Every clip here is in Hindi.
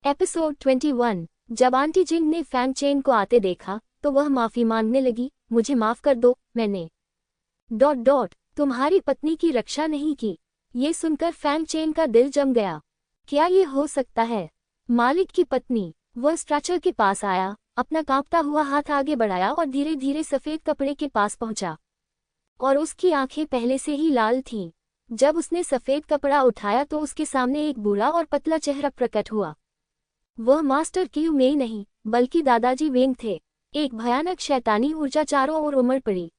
एपिसोड 21। जब आंटी जिंग ने फैंग चेन को आते देखा तो वह माफी मांगने लगी। मुझे माफ कर दो, मैंने तुम्हारी पत्नी की रक्षा नहीं की। ये सुनकर फैंग चेन का दिल जम गया। क्या ये हो सकता है? मालिक की पत्नी। वह स्ट्रेचर के पास आया, अपना कांपता हुआ हाथ आगे बढ़ाया और धीरे धीरे सफेद कपड़े के पास पहुंचा। और उसकी आंखें पहले से ही लाल थीं। जब उसने सफेद कपड़ा उठाया तो उसके सामने एक बूढ़ा और पतला चेहरा प्रकट हुआ। वह मास्टर क्यू में नहीं बल्कि दादाजी वेंग थे। एक भयानक शैतानी ऊर्जा चारों ओर उमड़ पड़ी।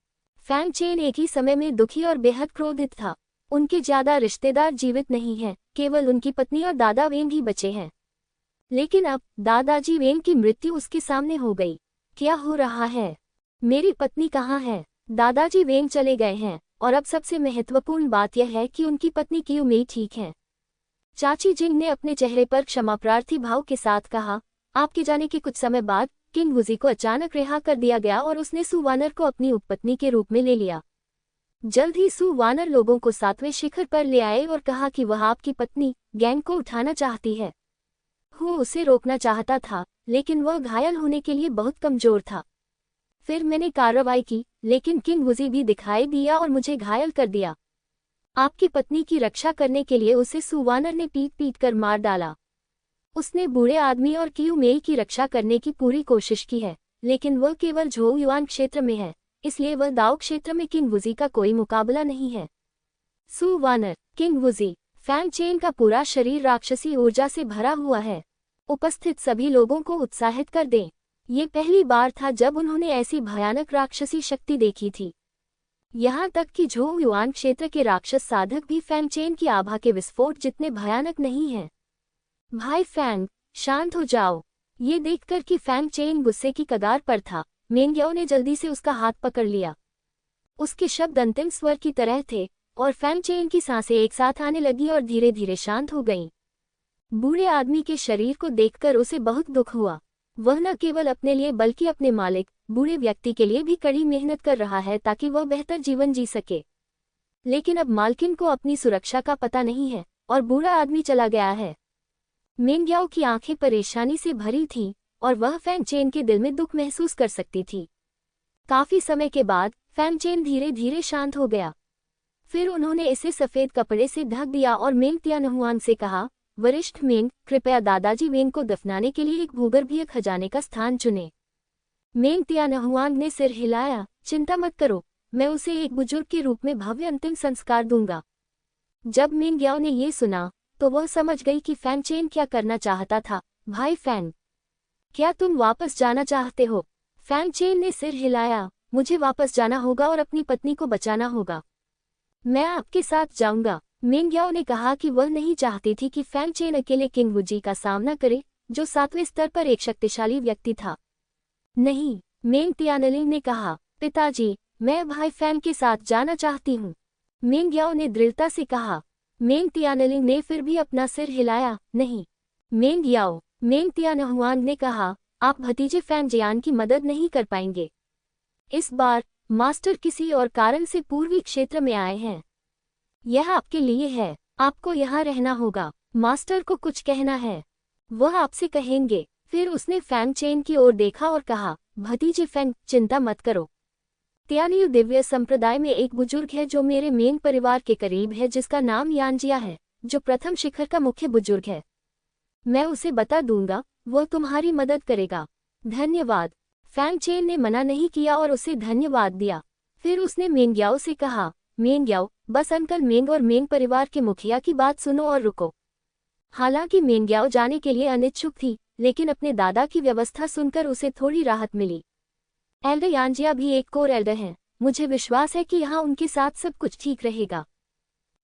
फैंग चेन एक ही समय में दुखी और बेहद क्रोधित था। उनके ज्यादा रिश्तेदार जीवित नहीं हैं, केवल उनकी पत्नी और दादा वेंग ही बचे हैं। लेकिन अब दादाजी वेंग की मृत्यु उसके सामने हो गई। क्या हो रहा है? मेरी पत्नी कहाँ है? दादाजी वेंग चले गए हैं और अब सबसे महत्वपूर्ण बात यह है कि उनकी पत्नी क्यू में ठीक है। चाची जिंग ने अपने चेहरे पर क्षमाप्रार्थी भाव के साथ कहा, आपके जाने के कुछ समय बाद किंग वुजी को अचानक रिहा कर दिया गया और उसने सु वानर को अपनी उपपत्नी के रूप में ले लिया। जल्द ही सु वानर लोगों को 7वें शिखर पर ले आए और कहा कि वह आपकी पत्नी गैंग को उठाना चाहती है। हु उसे रोकना चाहता था, लेकिन वह घायल होने के लिए बहुत कमजोर था। फिर मैंने कार्रवाई की, लेकिन किंग वुजी भी दिखाई दिया और मुझे घायल कर दिया। आपकी पत्नी की रक्षा करने के लिए उसे सु वानर ने पीट पीट कर मार डाला। उसने बूढ़े आदमी और क्यू मेई की रक्षा करने की पूरी कोशिश की है, लेकिन वह केवल झोउ युआन क्षेत्र में है, इसलिए वह दाओ क्षेत्र में किंग वुजी का कोई मुकाबला नहीं है। सु वानर, किंग वुजी। फैंग चेन का पूरा शरीर राक्षसी ऊर्जा से भरा हुआ है। उपस्थित सभी लोगों को उत्साहित कर दें। ये पहली बार था जब उन्होंने ऐसी भयानक राक्षसी शक्ति देखी थी। यहाँ तक कि झोउ युआन क्षेत्र के राक्षस साधक भी फैंग चेन की आभा के विस्फोट जितने भयानक नहीं हैं। भाई फैंग, शांत हो जाओ। ये देखकर कि फैंग चेन गुस्से की कगार पर था, मेंग्याओ ने जल्दी से उसका हाथ पकड़ लिया। उसके शब्द अंतिम स्वर की तरह थे और फैंग चेन की सांसें एक साथ आने लगी और धीरे धीरे शांत हो गईं। बूढ़े आदमी के शरीर को देखकर उसे बहुत दुख हुआ। वह न केवल अपने लिए बल्कि अपने मालिक बूढ़े व्यक्ति के लिए भी कड़ी मेहनत कर रहा है ताकि वह बेहतर जीवन जी सके। लेकिन अब मालकिन को अपनी सुरक्षा का पता नहीं है और बूढ़ा आदमी चला गया है। मेंग्याओ की आंखें परेशानी से भरी थीं और वह फैंग चेन के दिल में दुख महसूस कर सकती थी। काफी समय के बाद फैंग चेन धीरे धीरे शांत हो गया। फिर उन्होंने इसे सफेद कपड़े से ढक दिया और मेंग तियानहुआन से कहा, वरिष्ठ मेंग, कृपया दादाजी वेंग को दफनाने के लिए एक भूगर्भीय खजाने का स्थान चुनें। मेंग तियानहुआन ने सिर हिलाया, चिंता मत करो, मैं उसे एक बुजुर्ग के रूप में भव्य अंतिम संस्कार दूंगा। जब मेंग्याओ ने ये सुना तो वह समझ गई कि फैंग चेन क्या करना चाहता था। भाई फैंग, क्या तुम वापस जाना चाहते हो? फैंग चेन ने सिर हिलाया, मुझे वापस जाना होगा और अपनी पत्नी को बचाना होगा। मैं आपके साथ जाऊंगा। मेंग्याओ ने कहा कि वह नहीं चाहती थी कि फैंग चेन अकेले किंग वुजी का सामना करे, जो 7वें स्तर पर एक शक्तिशाली व्यक्ति था। नहीं, मेंग तियानलिंग ने कहा, पिताजी, मैं भाई फैंग के साथ जाना चाहती हूँ। मेंग्याओ ने दृढ़ता से कहा। मेंग तियानलिंग ने फिर भी अपना सिर हिलाया, नहीं। मेंग्याओ, मेंग तियानहुआन ने कहा, आप भतीजे फैंग जियान की मदद नहीं कर पाएंगे। इस बार मास्टर किसी और कारण से पूर्वी क्षेत्र में आए हैं। यह आपके लिए है, आपको यहाँ रहना होगा। मास्टर को कुछ कहना है, वह आपसे कहेंगे। फिर उसने फैंग चेन की ओर देखा और कहा, भतीजे फैंग, चिंता मत करो। तियानयू दिव्य संप्रदाय में एक बुजुर्ग है जो मेरे मेंग परिवार के करीब है, जिसका नाम यानजिया है, जो प्रथम शिखर का मुख्य बुजुर्ग है। मैं उसे बता दूंगा, वह तुम्हारी मदद करेगा। धन्यवाद। फैंग चेन ने मना नहीं किया और उसे धन्यवाद दिया। फिर उसने मेंग्याओ से कहा, मेंग्याओ, बस अंकल मेंग और मेंग परिवार के मुखिया की बात सुनो और रुको। हालांकि मेंग्याओ जाने के लिए अनिच्छुक थी, लेकिन अपने दादा की व्यवस्था सुनकर उसे थोड़ी राहत मिली। एल्डर यानजिया भी एक कोर एल्डर हैं, मुझे विश्वास है कि यहाँ उनके साथ सब कुछ ठीक रहेगा।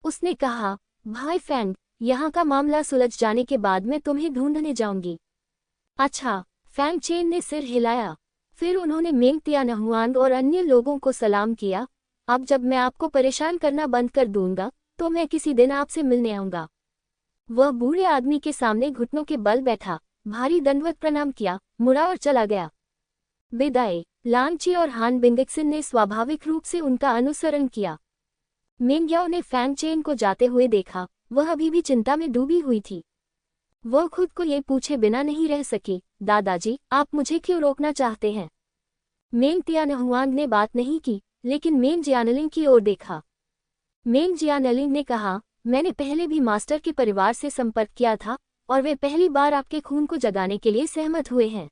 उसने कहा, भाई फैंग, यहाँ का मामला सुलझ जाने के बाद मैं तुम्हें ढूंढने जाऊंगी। अच्छा। फैंग चेन ने सिर हिलाया। फिर उन्होंने मेंग तियानहुआन और अन्य लोगों को सलाम किया। अब जब मैं आपको परेशान करना बंद कर दूंगा तो मैं किसी दिन आपसे मिलने आऊंगा। वह बूढ़े आदमी के सामने घुटनों के बल बैठा, भारी दंडवत प्रणाम किया, मुड़ा और चला गया। विदाई। लांची और हान बिंगक्सिन ने स्वाभाविक रूप से उनका अनुसरण किया। मेंग्याओ ने फैंग चेन को जाते हुए देखा, वह अभी भी चिंता में डूबी हुई थी। वह खुद को ये पूछे बिना नहीं रह सकी, दादाजी आप मुझे क्यों रोकना चाहते हैं। मेंग तियानहुआंग ने बात नहीं की, लेकिन मेंग जियानलिंग की ओर देखा। मेंग जियानलिंग ने कहा, मैंने पहले भी मास्टर के परिवार से संपर्क किया था और वे पहली बार आपके खून को जगाने के लिए सहमत हुए हैं।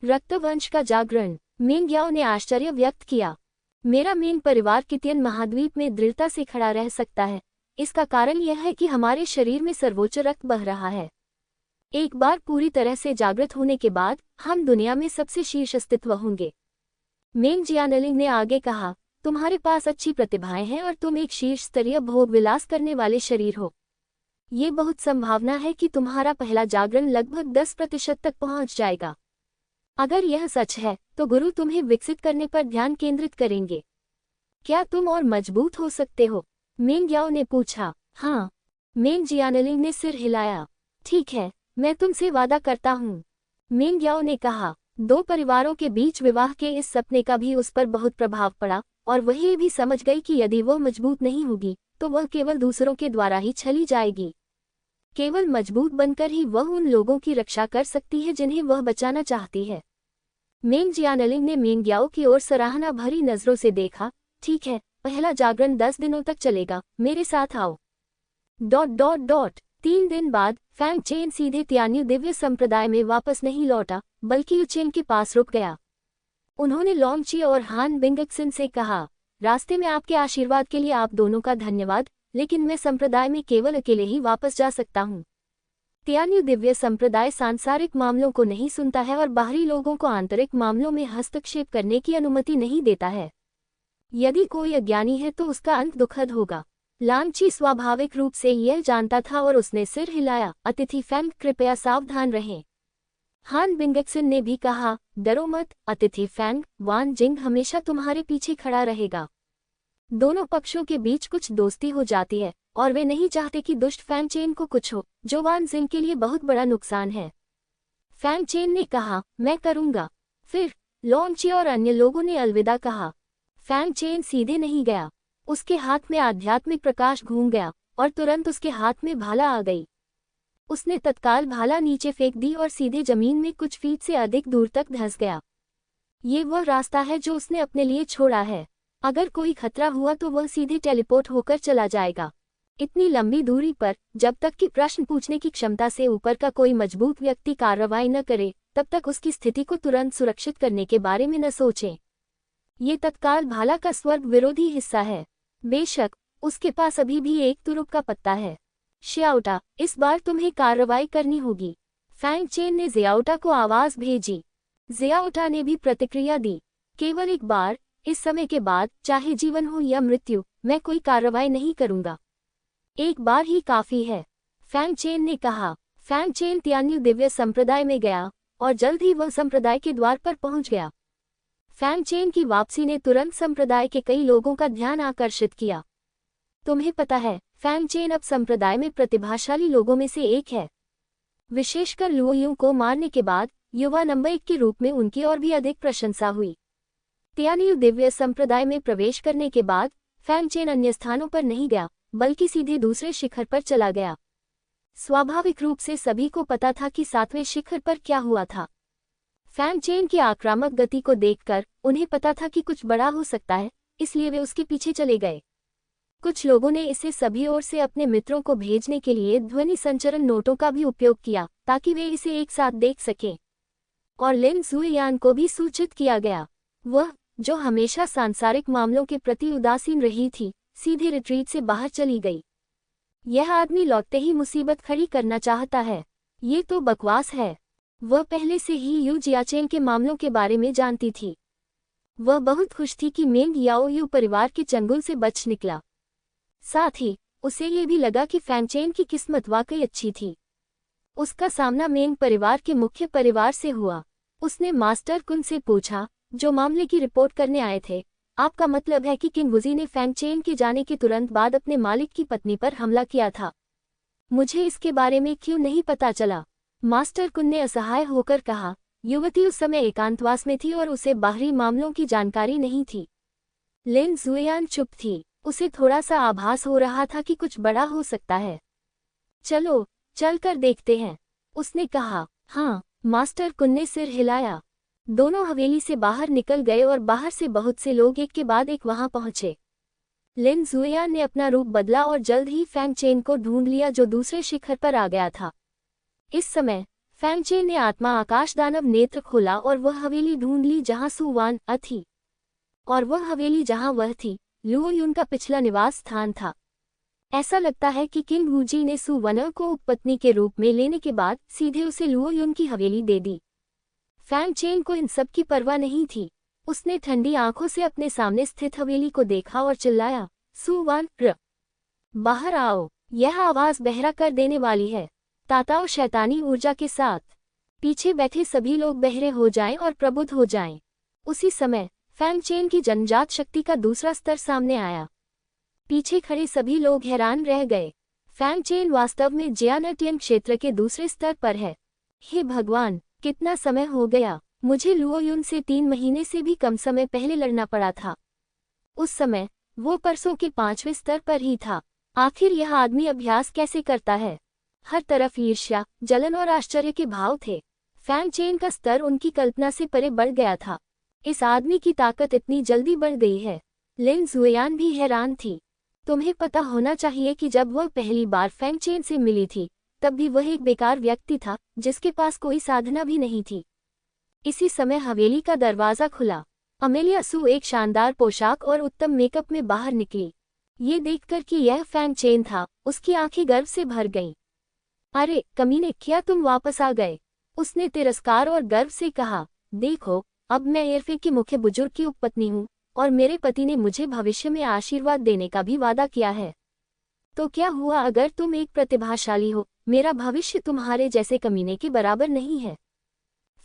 रक्तवंश का जागरण। मेंग याओ ने आश्चर्य व्यक्त किया। मेरा मेंग परिवार कितियन महाद्वीप में दृढ़ता से खड़ा रह सकता है, इसका कारण यह है कि हमारे शरीर में सर्वोच्च रक्त बह रहा है। एक बार पूरी तरह से जागृत होने के बाद हम दुनिया में सबसे शीर्ष अस्तित्व होंगे। मेंग जियानलिंग ने आगे कहा, तुम्हारे पास अच्छी प्रतिभाएं हैं और तुम एक शीर्ष स्तरीय भोग विलास करने वाले शरीर हो। ये बहुत संभावना है कि तुम्हारा पहला जागरण लगभग 10% तक पहुंच जाएगा। अगर यह सच है तो गुरु तुम्हें विकसित करने पर ध्यान केंद्रित करेंगे। क्या तुम और मजबूत हो सकते हो? मेंग याओ ने पूछा। हाँ। मेंग जियानलिंग ने सिर हिलाया। ठीक है, मैं तुमसे वादा करता हूँ। मेंग याओ ने कहा। दो परिवारों के बीच विवाह के इस सपने का भी उस पर बहुत प्रभाव पड़ा और वह ये भी समझ गई कि यदि वह मजबूत नहीं होगी तो वह केवल दूसरों के द्वारा ही छली जाएगी। केवल मजबूत बनकर ही वह उन लोगों की रक्षा कर सकती है जिन्हें वह बचाना चाहती है। मेंग जियानलिंग ने मेंग याओ की ओर सराहना भरी नजरों से देखा। ठीक है, पहला जागरण 10 दिनों तक चलेगा, मेरे साथ आओ। ... 3 दिन बाद फैंग चेन सीधे तियान्यू दिव्य संप्रदाय में वापस नहीं लौटा, बल्कि युचेन के पास रुक गया। उन्होंने लोंगची और हान बिंगक्सिन से कहा, रास्ते में आपके आशीर्वाद के लिए आप दोनों का धन्यवाद, लेकिन मैं संप्रदाय में केवल अकेले ही वापस जा सकता हूँ। तियान्यू दिव्य संप्रदाय सांसारिक मामलों को नहीं सुनता है और बाहरी लोगों को आंतरिक मामलों में हस्तक्षेप करने की अनुमति नहीं देता है। यदि कोई अज्ञानी है तो उसका अंत दुखद होगा। लांगची स्वाभाविक रूप से यह जानता था और उसने सिर हिलाया। अतिथि फैंग कृपया सावधान रहें। हान बिंगक्सिन ने भी कहा, डरो मत अतिथि फैंग, वान जिंग हमेशा तुम्हारे पीछे खड़ा रहेगा। दोनों पक्षों के बीच कुछ दोस्ती हो जाती है और वे नहीं चाहते कि दुष्ट फैंग चेन को कुछ हो, जो वान जिंग के लिए बहुत बड़ा नुकसान है। फैंग चेन ने कहा, मैं करूंगा। फिर लोंगची और अन्य लोगों ने अलविदा कहा। फैंग चेन सीधे नहीं गया। उसके हाथ में आध्यात्मिक प्रकाश घूम गया और तुरंत उसके हाथ में भाला आ गई। उसने तत्काल भाला नीचे फेंक दी और सीधे जमीन में कुछ फीट से अधिक दूर तक धंस गया। ये वह रास्ता है जो उसने अपने लिए छोड़ा है। अगर कोई खतरा हुआ तो वह सीधे टेलीपोर्ट होकर चला जाएगा। इतनी लंबी दूरी पर जब तक कि प्रश्न पूछने की क्षमता से ऊपर का कोई मजबूत व्यक्ति कार्रवाई न करे, तब तक उसकी स्थिति को तुरंत सुरक्षित करने के बारे में न सोचें। ये तत्काल भाला का स्वर्ग विरोधी हिस्सा है। बेशक उसके पास अभी भी एक तुरुप का पत्ता है। श्याओटा, इस बार तुम्हें कार्रवाई करनी होगी। फैंग चेन ने जियाओटा को आवाज भेजी। जियाओटा ने भी प्रतिक्रिया दी। केवल एक बार, इस समय के बाद, चाहे जीवन हो या मृत्यु, मैं कोई कार्रवाई नहीं करूंगा। एक बार ही काफी है, फैंग चेन ने कहा। फैंग चेन तियान्यू दिव्य संप्रदाय में गया और जल्द ही वह संप्रदाय के द्वार पर पहुंच गया। फैंग चेन की वापसी ने तुरंत संप्रदाय के कई लोगों का ध्यान आकर्षित किया। तुम्हें पता है, फैंग चेन अब संप्रदाय में प्रतिभाशाली लोगों में से एक है। विशेषकर लुओयू को मारने के बाद युवा नंबर 1 के रूप में उनकी और भी अधिक प्रशंसा हुई। तियान्यू दिव्य संप्रदाय में प्रवेश करने के बाद फैंग चेन अन्य स्थानों पर नहीं गया, बल्कि सीधे दूसरे शिखर पर चला गया। स्वाभाविक रूप से सभी को पता था कि 7वें शिखर पर क्या हुआ था। फैंग चेन की आक्रामक गति को देखकर उन्हें पता था कि कुछ बड़ा हो सकता है, इसलिए वे उसके पीछे चले गए। कुछ लोगों ने इसे सभी ओर से अपने मित्रों को भेजने के लिए ध्वनि संचरण नोटों का भी उपयोग किया, ताकि वे इसे एक साथ देख सकें। और लिन जुएयान को भी सूचित किया गया। वह, जो हमेशा सांसारिक मामलों के प्रति उदासीन रही थी, सीधे रिट्रीट से बाहर चली गई। यह आदमी लौटते ही मुसीबत खड़ी करना चाहता है। ये तो बकवास है। वह पहले से ही यू जियाचेन के मामलों के बारे में जानती थी। वह बहुत खुश थी कि मेंग याओ यू परिवार के चंगुल से बच निकला। साथ ही उसे ये भी लगा कि फैंग चेन की किस्मत वाकई अच्छी थी। उसका सामना मेंग परिवार के मुख्य परिवार से हुआ। उसने मास्टर कुन से पूछा, जो मामले की रिपोर्ट करने आए थे, आपका मतलब है कि किंग वुजी ने फैंग चेन के जाने के तुरंत बाद अपने मालिक की पत्नी पर हमला किया था? मुझे इसके बारे में क्यों नहीं पता चला? मास्टर कुन ने असहाय होकर कहा। युवती उस समय एकांतवास में थी और उसे बाहरी मामलों की जानकारी नहीं थी। लिन जुएयान चुप थी। उसे थोड़ा सा आभास हो रहा था कि कुछ बड़ा हो सकता है। चलो, चलकर देखते हैं। उसने कहा, हाँ मास्टर कुन ने सिर हिलाया। दोनों हवेली से बाहर निकल गए और बाहर से बहुत से लोग एक के बाद एक वहां पहुंचे। लिन जुएयान ने अपना रूप बदला और जल्द ही फैंग चेन को ढूंढ लिया जो दूसरे शिखर पर आ गया था। इस समय फैंग चेन ने आत्मा आकाश दानव नेत्र खोला और वह हवेली ढूंढ ली जहां सु वान थी। और वह हवेली जहां वह थी, लुओ युन का पिछला निवास स्थान था। ऐसा लगता है कि किंग वूजी ने सु वन को उपपत्नी के रूप में लेने के बाद सीधे उसे लुओ युन की हवेली दे दी। फैंग चेन को इन सब की परवाह नहीं थी। उसने ठंडी आंखों से अपने सामने स्थित हवेली को देखा और चिल्लाया, सु वान बाहर आओ। यह आवाज बहरा कर देने वाली है। ताताओ शैतानी ऊर्जा के साथ पीछे बैठे सभी लोग बहरे हो जाएं और प्रबुद्ध हो जाएं। उसी समय फैंग चेन की जन्मजात शक्ति का दूसरा स्तर सामने आया। पीछे खड़े सभी लोग हैरान रह गए। फैंग चेन वास्तव में जियानटियन क्षेत्र के दूसरे स्तर पर है। हे भगवान, कितना समय हो गया। मुझे लुओ युन से 3 महीने से भी कम समय पहले लड़ना पड़ा था। उस समय वो परसों के 5वें स्तर पर ही था। आखिर यह आदमी अभ्यास कैसे करता है। हर तरफ ईर्ष्या, जलन और आश्चर्य के भाव थे। फैंग चेन का स्तर उनकी कल्पना से परे बढ़ गया था। इस आदमी की ताकत इतनी जल्दी बढ़ गई है। लिन जुएयान भी हैरान थी। तुम्हें पता होना चाहिए कि जब वह पहली बार फैंग चेन से मिली थी, तब भी वह एक बेकार व्यक्ति था जिसके पास कोई साधना भी नहीं थी। इसी समय हवेली का दरवाजा खुला। अमेलिया सु एक शानदार पोशाक और उत्तम मेकअप में बाहर निकली। ये देखकर कि यह फैंग चेन था, उसकी आंखें गर्व से भर गईं। अरे कमीने, क्या तुम वापस आ गए? उसने तिरस्कार और गर्व से कहा, देखो, अब मैं एयरफे के मुख्य बुजुर्ग की उपपत्नी हूँ और मेरे पति ने मुझे भविष्य में आशीर्वाद देने का भी वादा किया है। तो क्या हुआ अगर तुम एक प्रतिभाशाली हो? मेरा भविष्य तुम्हारे जैसे कमीने के बराबर नहीं है।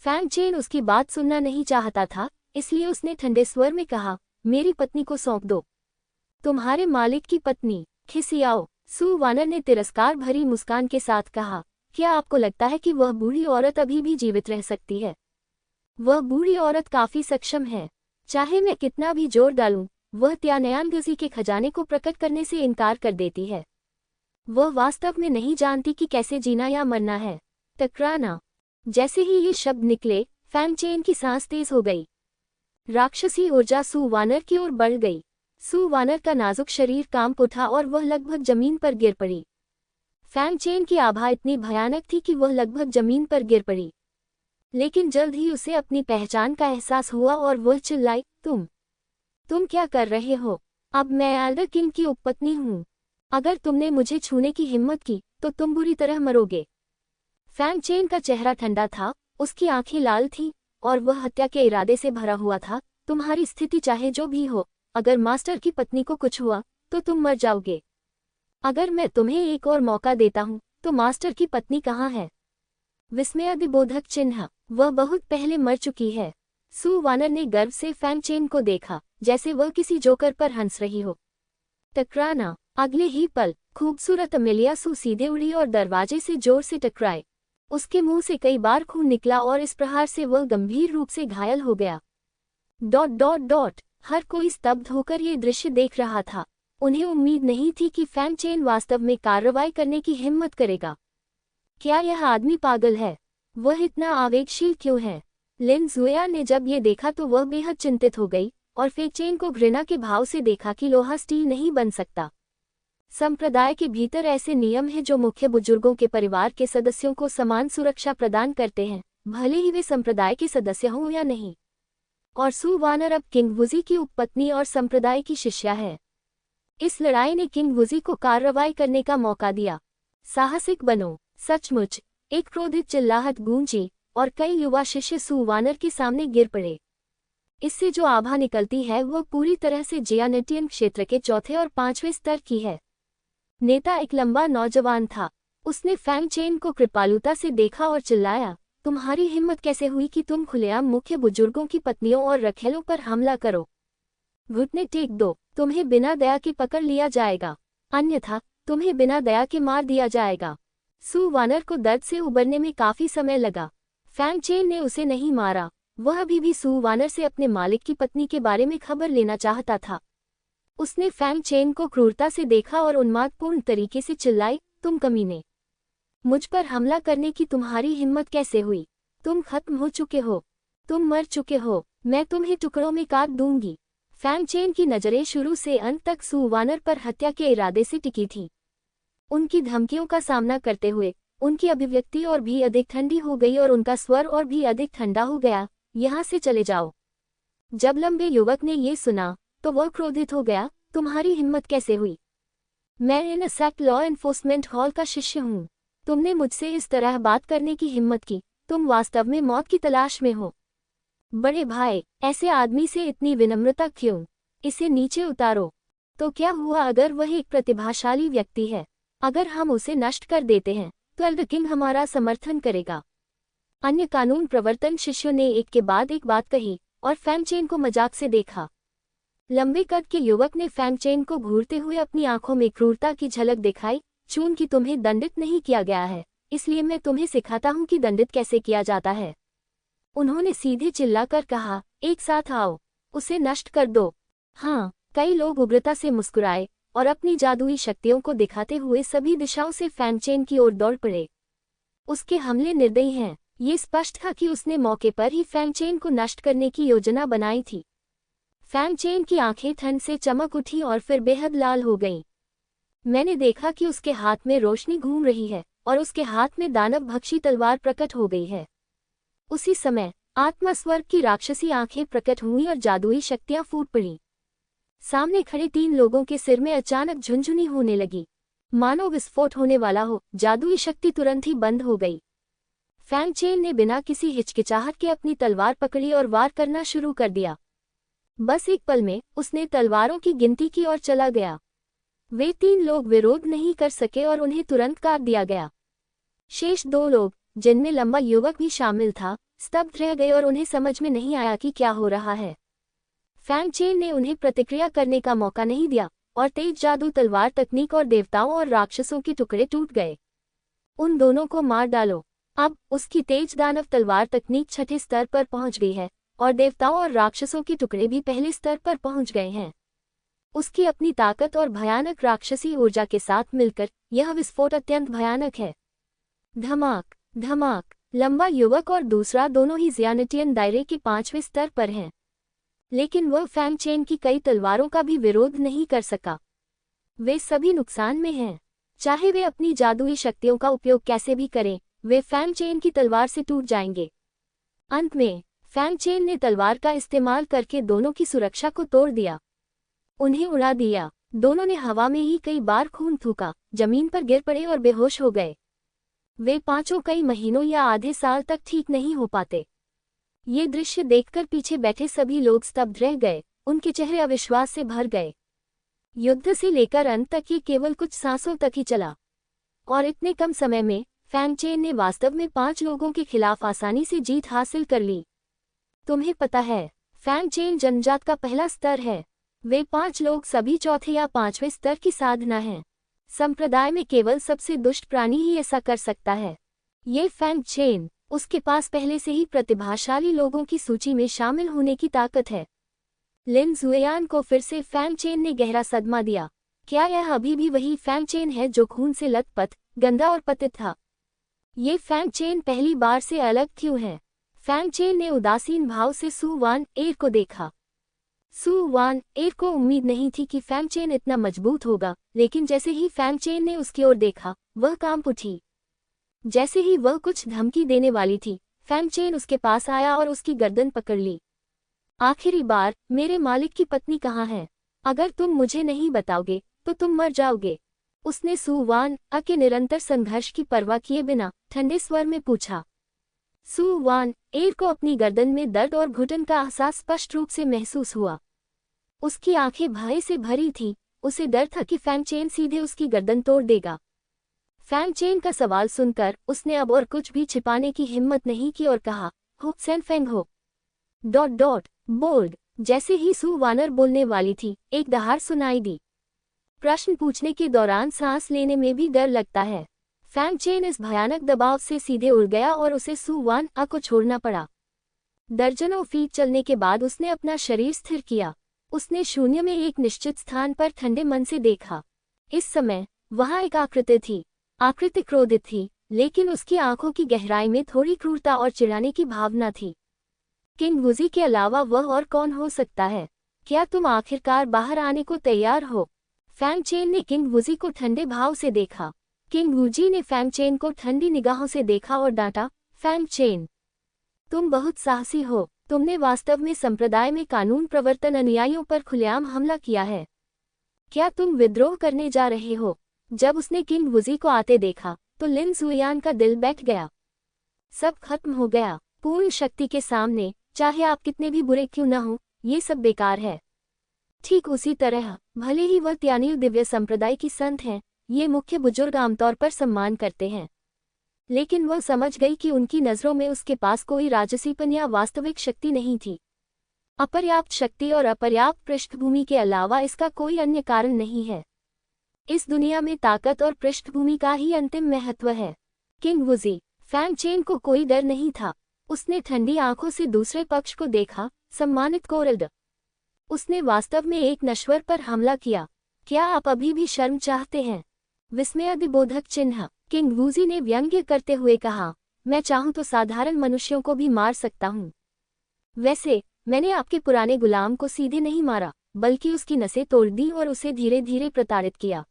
फैंग चेन उसकी बात सुनना नहीं चाहता था, इसलिए उसने ठंडे स्वर में कहा, मेरी पत्नी को सौंप दो। तुम्हारे मालिक की पत्नी? खिसियाओ। सु वानर ने तिरस्कार भरी मुस्कान के साथ कहा, क्या आपको लगता है कि वह बूढ़ी औरत अभी भी जीवित रह सकती है? वह बूढ़ी औरत काफी सक्षम है। चाहे मैं कितना भी जोर डालूं, वह त्यानयानगजी के खजाने को प्रकट करने से इनकार कर देती है। वह वास्तव में नहीं जानती कि कैसे जीना या मरना है। टकराना। जैसे ही ये शब्द निकले, फैंग चेन की सांस तेज हो गई। राक्षसी ऊर्जा सु वानर की ओर बढ़ गई। सु वानर का नाजुक शरीर कांप उठा और वह लगभग जमीन पर गिर पड़ी। फैंग चेन की आभा इतनी भयानक थी कि वह लगभग जमीन पर गिर पड़ी। लेकिन जल्द ही उसे अपनी पहचान का एहसास हुआ और वह चिल्लाई, तुम क्या कर रहे हो? अब मैं एल्डर किंग की उपपत्नी हूँ। अगर तुमने मुझे छूने की हिम्मत की तो तुम बुरी तरह मरोगे। फैंग चेन का चेहरा ठंडा था, उसकी आंखें लाल थीं और वह हत्या के इरादे से भरा हुआ था। तुम्हारी स्थिति चाहे जो भी हो, अगर मास्टर की पत्नी को कुछ हुआ तो तुम मर जाओगे। अगर मैं तुम्हें एक और मौका देता हूँ तो मास्टर की पत्नी कहाँ है? विस्मयादिबोधक चिन्ह। वह बहुत पहले मर चुकी है। सु वानर ने गर्व से फैंग चेन को देखा, जैसे वह किसी जोकर पर हंस रही हो। टकराना। अगले ही पल खूबसूरत अमेलिया सु सीधे उड़ी और दरवाजे से जोर से टकराए। उसके मुंह से कई बार खून निकला और इस प्रहार से वह गंभीर रूप से घायल हो गया। ... हर कोई स्तब्ध होकर ये दृश्य देख रहा था। उन्हें उम्मीद नहीं थी कि फैंग चेन वास्तव में कार्रवाई करने की हिम्मत करेगा। क्या यह आदमी पागल है? वह इतना आवेगशील क्यों है? लिन जुएयान ने जब ये देखा तो वह बेहद चिंतित हो गई और फैंग चेन को घृणा के भाव से देखा कि लोहा स्टील नहीं बन सकता। संप्रदाय के भीतर ऐसे नियम हैं जो मुख्य बुजुर्गों के परिवार के सदस्यों को समान सुरक्षा प्रदान करते हैं, भले ही वे संप्रदाय के सदस्य हों या नहीं। और सु वानर अब किंग वुजी की उपपत्नी और संप्रदाय की शिष्या है। इस लड़ाई ने किंग वुजी को कार्रवाई करने का मौका दिया। साहसिक बनो। सचमुच। एक क्रोधित चिल्लाहट गूंजी और कई युवा शिष्य सु वानर के सामने गिर पड़े। इससे जो आभा निकलती है वह पूरी तरह से जियानेटियन क्षेत्र के चौथे और 5वें स्तर की है। नेता एक लंबा नौजवान था। उसने फैंग चेन को कृपालुता से देखा और चिल्लाया, तुम्हारी हिम्मत कैसे हुई कि तुम खुलेआम मुख्य बुजुर्गों की पत्नियों और रखेलों पर हमला करो? घुटने टेक दो, तुम्हें बिना दया के पकड़ लिया जाएगा, अन्यथा तुम्हें बिना दया के मार दिया जाएगा। सु वानर को दर्द से उबरने में काफी समय लगा। फैंग चेन ने उसे नहीं मारा, वह अभी भी सु वानर से अपने मालिक की पत्नी के बारे में खबर लेना चाहता था। उसने फैंग चेन को क्रूरता से देखा और उन्मादपूर्ण तरीके से चिल्लाई, तुम कमीने। मुझ पर हमला करने की तुम्हारी हिम्मत कैसे हुई? तुम खत्म हो चुके हो, तुम मर चुके हो, मैं तुम्हें टुकड़ों में काट दूंगी। फैंग चेन की नजरें शुरू से अंत तक सू वानर पर हत्या के इरादे से टिकी थी। उनकी धमकियों का सामना करते हुए उनकी अभिव्यक्ति और भी अधिक ठंडी हो गई और उनका स्वर और भी अधिक ठंडा हो गया। यहाँ से चले जाओ। जब लंबे युवक ने ये सुना तो वह क्रोधित हो गया। तुम्हारी हिम्मत कैसे हुई? मैं इनसेक्ट लॉ एनफोर्समेंट हॉल का शिष्य हूँ। तुमने मुझसे इस तरह बात करने की हिम्मत की? तुम वास्तव में मौत की तलाश में हो। बड़े भाई, ऐसे आदमी से इतनी विनम्रता क्यों? इसे नीचे उतारो। तो क्या हुआ अगर वह एक प्रतिभाशाली व्यक्ति है? अगर हम उसे नष्ट कर देते हैं तो एल्डर किंग हमारा समर्थन करेगा। अन्य कानून प्रवर्तन शिष्यों ने एक के बाद एक बात कही और फैंग चेन को मजाक से देखा। लंबे कद के युवक ने फैंग चेन को घूरते हुए अपनी आंखों में क्रूरता की झलक दिखाई। चूंकि तुम्हें दंडित नहीं किया गया है, इसलिए मैं तुम्हें सिखाता हूं कि दंडित कैसे किया जाता है। उन्होंने सीधे चिल्लाकर कहा, एक साथ आओ, उसे नष्ट कर दो। हाँ, कई लोग उग्रता से मुस्कुराए और अपनी जादुई शक्तियों को दिखाते हुए सभी दिशाओं से फैंग चेन की ओर दौड़ पड़े। उसके हमले निर्दयी हैं। ये स्पष्ट था कि उसने मौके पर ही फैंग चेन को नष्ट करने की योजना बनाई थी। फैंग चेन की आंखें ठंड से चमक उठी और फिर बेहद लाल हो गईं। मैंने देखा कि उसके हाथ में रोशनी घूम रही है और उसके हाथ में दानव भक्षी तलवार प्रकट हो गई है। उसी समय आत्मा स्वर्ग की राक्षसी आंखें प्रकट हुईं और जादुई शक्तियां फूट पड़ीं। सामने खड़े 3 लोगों के सिर में अचानक झुनझुनी होने लगी, मानो विस्फोट होने वाला हो। जादुई शक्ति तुरंत ही बंद हो गई। फैंग चेन ने बिना किसी हिचकिचाहट के अपनी तलवार पकड़ी और वार करना शुरू कर दिया। बस एक पल में उसने तलवारों की गिनती की और चला गया। वे 3 लोग विरोध नहीं कर सके और उन्हें तुरंत काट दिया गया। शेष 2 लोग, जिनमें लंबा युवक भी शामिल था, स्तब्ध रह गए और उन्हें समझ में नहीं आया कि क्या हो रहा है। फैंग चेन ने उन्हें प्रतिक्रिया करने का मौका नहीं दिया और तेज जादू तलवार तकनीक और देवताओं और राक्षसों के टुकड़े टूट गए। उन दोनों को मार डालो। अब उसकी तेज दानव तलवार तकनीक 6ठे स्तर पर पहुंच गई है और देवताओं और राक्षसों के टुकड़े भी पहले स्तर पर पहुंच गए हैं। उसकी अपनी ताकत और भयानक राक्षसी ऊर्जा के साथ मिलकर यह विस्फोट अत्यंत भयानक है। धमाक धमाक। लंबा युवक और दूसरा दोनों ही ज़ियानिटियन दायरे के 5वें स्तर पर हैं, लेकिन वह फैंग चेन की कई तलवारों का भी विरोध नहीं कर सका। वे सभी नुकसान में हैं। चाहे वे अपनी जादुई शक्तियों का उपयोग कैसे भी करें, वे फैंग चेन की तलवार से टूट जाएंगे। अंत में फैंग चेन ने तलवार का इस्तेमाल करके दोनों की सुरक्षा को तोड़ दिया, उन्हें उड़ा दिया। दोनों ने हवा में ही कई बार खून थूका, जमीन पर गिर पड़े और बेहोश हो गए। वे पांचों कई महीनों या आधे साल तक ठीक नहीं हो पाते। ये दृश्य देखकर पीछे बैठे सभी लोग स्तब्ध रह गए, उनके चेहरे अविश्वास से भर गए। युद्ध से लेकर अंत तक ये केवल कुछ सांसों तक ही चला, और इतने कम समय में फैंग चेन ने वास्तव में 5 लोगों के खिलाफ आसानी से जीत हासिल कर ली। तुम्हें पता है, फैंग चेन जनजात का पहला स्तर है। वे 5 लोग सभी चौथे या 5वें स्तर की साधना हैं। संप्रदाय में केवल सबसे दुष्ट प्राणी ही ऐसा कर सकता है। ये फैंग चेन, उसके पास पहले से ही प्रतिभाशाली लोगों की सूची में शामिल होने की ताकत है। लिन जुएयान को फिर से फैंग चेन ने गहरा सदमा दिया। क्या यह अभी भी वही फैंग चेन है जो खून से लथपथ, गंदा और पतित था? ये फैंग चेन पहली बार से अलग क्यों है? फैंग चेन ने उदासीन भाव से सू वान एर को देखा। सू वान एर को उम्मीद नहीं थी कि फैंग चेन इतना मजबूत होगा, लेकिन जैसे ही फैंग चेन ने उसकी ओर देखा, वह कांप उठी। जैसे ही वह कुछ धमकी देने वाली थी, फैंग चेन उसके पास आया और उसकी गर्दन पकड़ ली। आखिरी बार, मेरे मालिक की पत्नी कहाँ है? अगर तुम मुझे नहीं बताओगे तो तुम मर जाओगे। उसने सू वान के निरंतर संघर्ष की परवाह किए बिना ठंडे स्वर में पूछा। सू वान एर को अपनी गर्दन में दर्द और घुटन का एहसास स्पष्ट रूप से महसूस हुआ। उसकी आंखें भय से भरी थीं। उसे डर था कि फैंग चेन सीधे उसकी गर्दन तोड़ देगा। फैंग चेन का सवाल सुनकर उसने अब और कुछ भी छिपाने की हिम्मत नहीं की और कहा, हो सेन फेंग हो। बोल्ड। जैसे ही सू वानर बोलने वाली थी, एक दहाड़ सुनाई दी। प्रश्न पूछने के दौरान सांस लेने में भी डर लगता है। फैंग चेन इस भयानक दबाव से सीधे उड़ गया और उसे सू वान को छोड़ना पड़ा। दर्जनों फीट चलने के बाद उसने अपना शरीर स्थिर किया। उसने शून्य में एक निश्चित स्थान पर ठंडे मन से देखा। इस समय वहां एक आकृति थी। आकृति क्रोधित थी, लेकिन उसकी आंखों की गहराई में थोड़ी क्रूरता और चिढ़ाने की भावना थी। किंग वुजी के अलावा वह और कौन हो सकता है? क्या तुम आखिरकार बाहर आने को तैयार हो? फैंग चेन ने किंग वुजी को ठंडे भाव से देखा। किंग वुजी ने फैंग चेन को ठंडी निगाहों से देखा और डांटा, फैंग चेन, तुम बहुत साहसी हो। तुमने वास्तव में संप्रदाय में कानून प्रवर्तन अनुयायियों पर खुलेआम हमला किया है। क्या तुम विद्रोह करने जा रहे हो? जब उसने किंग वुजी को आते देखा तो लिन जुयान का दिल बैठ गया। सब खत्म हो गया। पूर्ण शक्ति के सामने चाहे आप कितने भी बुरे क्यों न हो, ये सब बेकार है। ठीक उसी तरह भले ही वह त्यानिल दिव्य संप्रदाय की संत हैं, ये मुख्य बुजुर्ग आमतौर पर सम्मान करते हैं, लेकिन वह समझ गई कि उनकी नज़रों में उसके पास कोई राजसीपन या वास्तविक शक्ति नहीं थी। अपर्याप्त शक्ति और अपर्याप्त पृष्ठभूमि के अलावा इसका कोई अन्य कारण नहीं है। इस दुनिया में ताकत और पृष्ठभूमि का ही अंतिम महत्व है। किंग वुजी, फैंग चेन को कोई डर नहीं था। उसने ठंडी आंखों से दूसरे पक्ष को देखा, सम्मानित कोरल्ड। उसने वास्तव में एक नश्वर पर हमला किया। क्या आप अभी भी शर्म चाहते हैं? विस्मयादिबोधक चिन्ह। किंग वुजी ने व्यंग्य करते हुए कहा, मैं चाहूं तो साधारण मनुष्यों को भी मार सकता हूं। वैसे मैंने आपके पुराने गुलाम को सीधे नहीं मारा, बल्कि उसकी नसें तोड़ दी और उसे धीरे धीरे प्रताड़ित किया।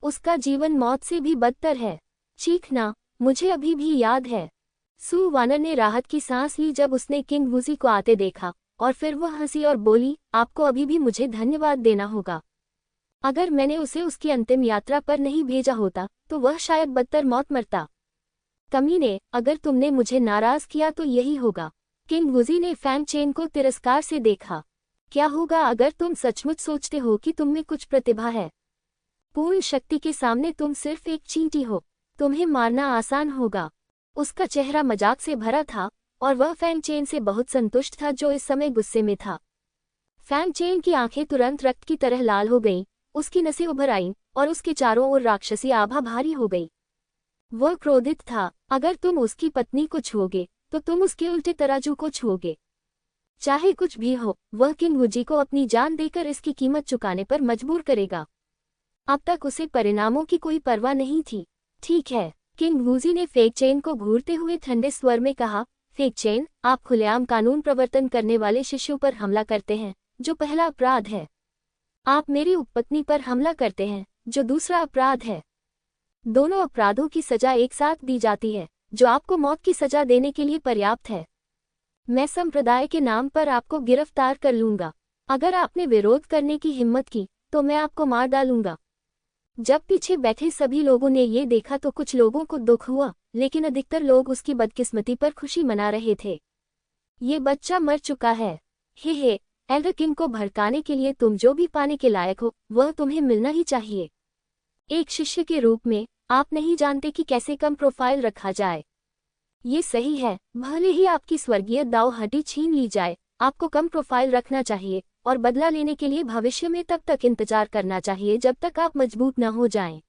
उसका जीवन मौत से भी बदतर है। चीखना मुझे अभी भी याद है। सू वानर ने राहत की सांस ली जब उसने किंग वुजी को आते देखा, और फिर वह हंसी और बोली, आपको अभी भी मुझे धन्यवाद देना होगा। अगर मैंने उसे उसकी अंतिम यात्रा पर नहीं भेजा होता तो वह शायद बदतर मौत मरता। कमीने, अगर तुमने मुझे नाराज किया तो यही होगा। किंग वुजी ने फैंग चेन को तिरस्कार से देखा। क्या होगा अगर तुम सचमुच सोचते हो कि तुम में कुछ प्रतिभा है? पूर्ण शक्ति के सामने तुम सिर्फ एक चींटी हो। तुम्हें मारना आसान होगा। उसका चेहरा मजाक से भरा था और वह फैंग चेन से बहुत संतुष्ट था, जो इस समय गुस्से में था। फैंग चेन की आंखें तुरंत रक्त की तरह लाल हो गईं, उसकी नसें उभर आईं और उसके चारों ओर राक्षसी आभा भारी हो गई। वह क्रोधित था। अगर तुम उसकी पत्नी को छूओगे तो तुम उसके उल्टे तराजू को छूओगे। चाहे कुछ भी हो, वह किंग वुजी को अपनी जान देकर इसकी कीमत चुकाने पर मजबूर करेगा। अब तक उसे परिणामों की कोई परवाह नहीं थी। ठीक है, किंग वुजी ने फैंग चेन को घूरते हुए ठंडे स्वर में कहा, फैंग चेन, आप खुलेआम कानून प्रवर्तन करने वाले शिष्यों पर हमला करते हैं, जो पहला अपराध है। आप मेरी उपपत्नी पर हमला करते हैं, जो दूसरा अपराध है। दोनों अपराधों की सजा एक साथ दी जाती है, जो आपको मौत की सजा देने के लिए पर्याप्त है। मैं संप्रदाय के नाम पर आपको गिरफ्तार कर लूंगा। अगर आपने विरोध करने की हिम्मत की तो मैं आपको मार डालूंगा। जब पीछे बैठे सभी लोगों ने ये देखा तो कुछ लोगों को दुख हुआ, लेकिन अधिकतर लोग उसकी बदकिस्मती पर खुशी मना रहे थे। ये बच्चा मर चुका है। हे, एल्डर किंग को भड़काने के लिए तुम जो भी पाने के लायक हो वह तुम्हें मिलना ही चाहिए। एक शिष्य के रूप में आप नहीं जानते कि कैसे कम प्रोफाइल रखा जाए। ये सही है, भले ही आपकी स्वर्गीय दाव हड्डी छीन ली जाए, आपको कम प्रोफाइल रखना चाहिए और बदला लेने के लिए भविष्य में तब तक इंतजार करना चाहिए जब तक आप मजबूत न हो जाएं।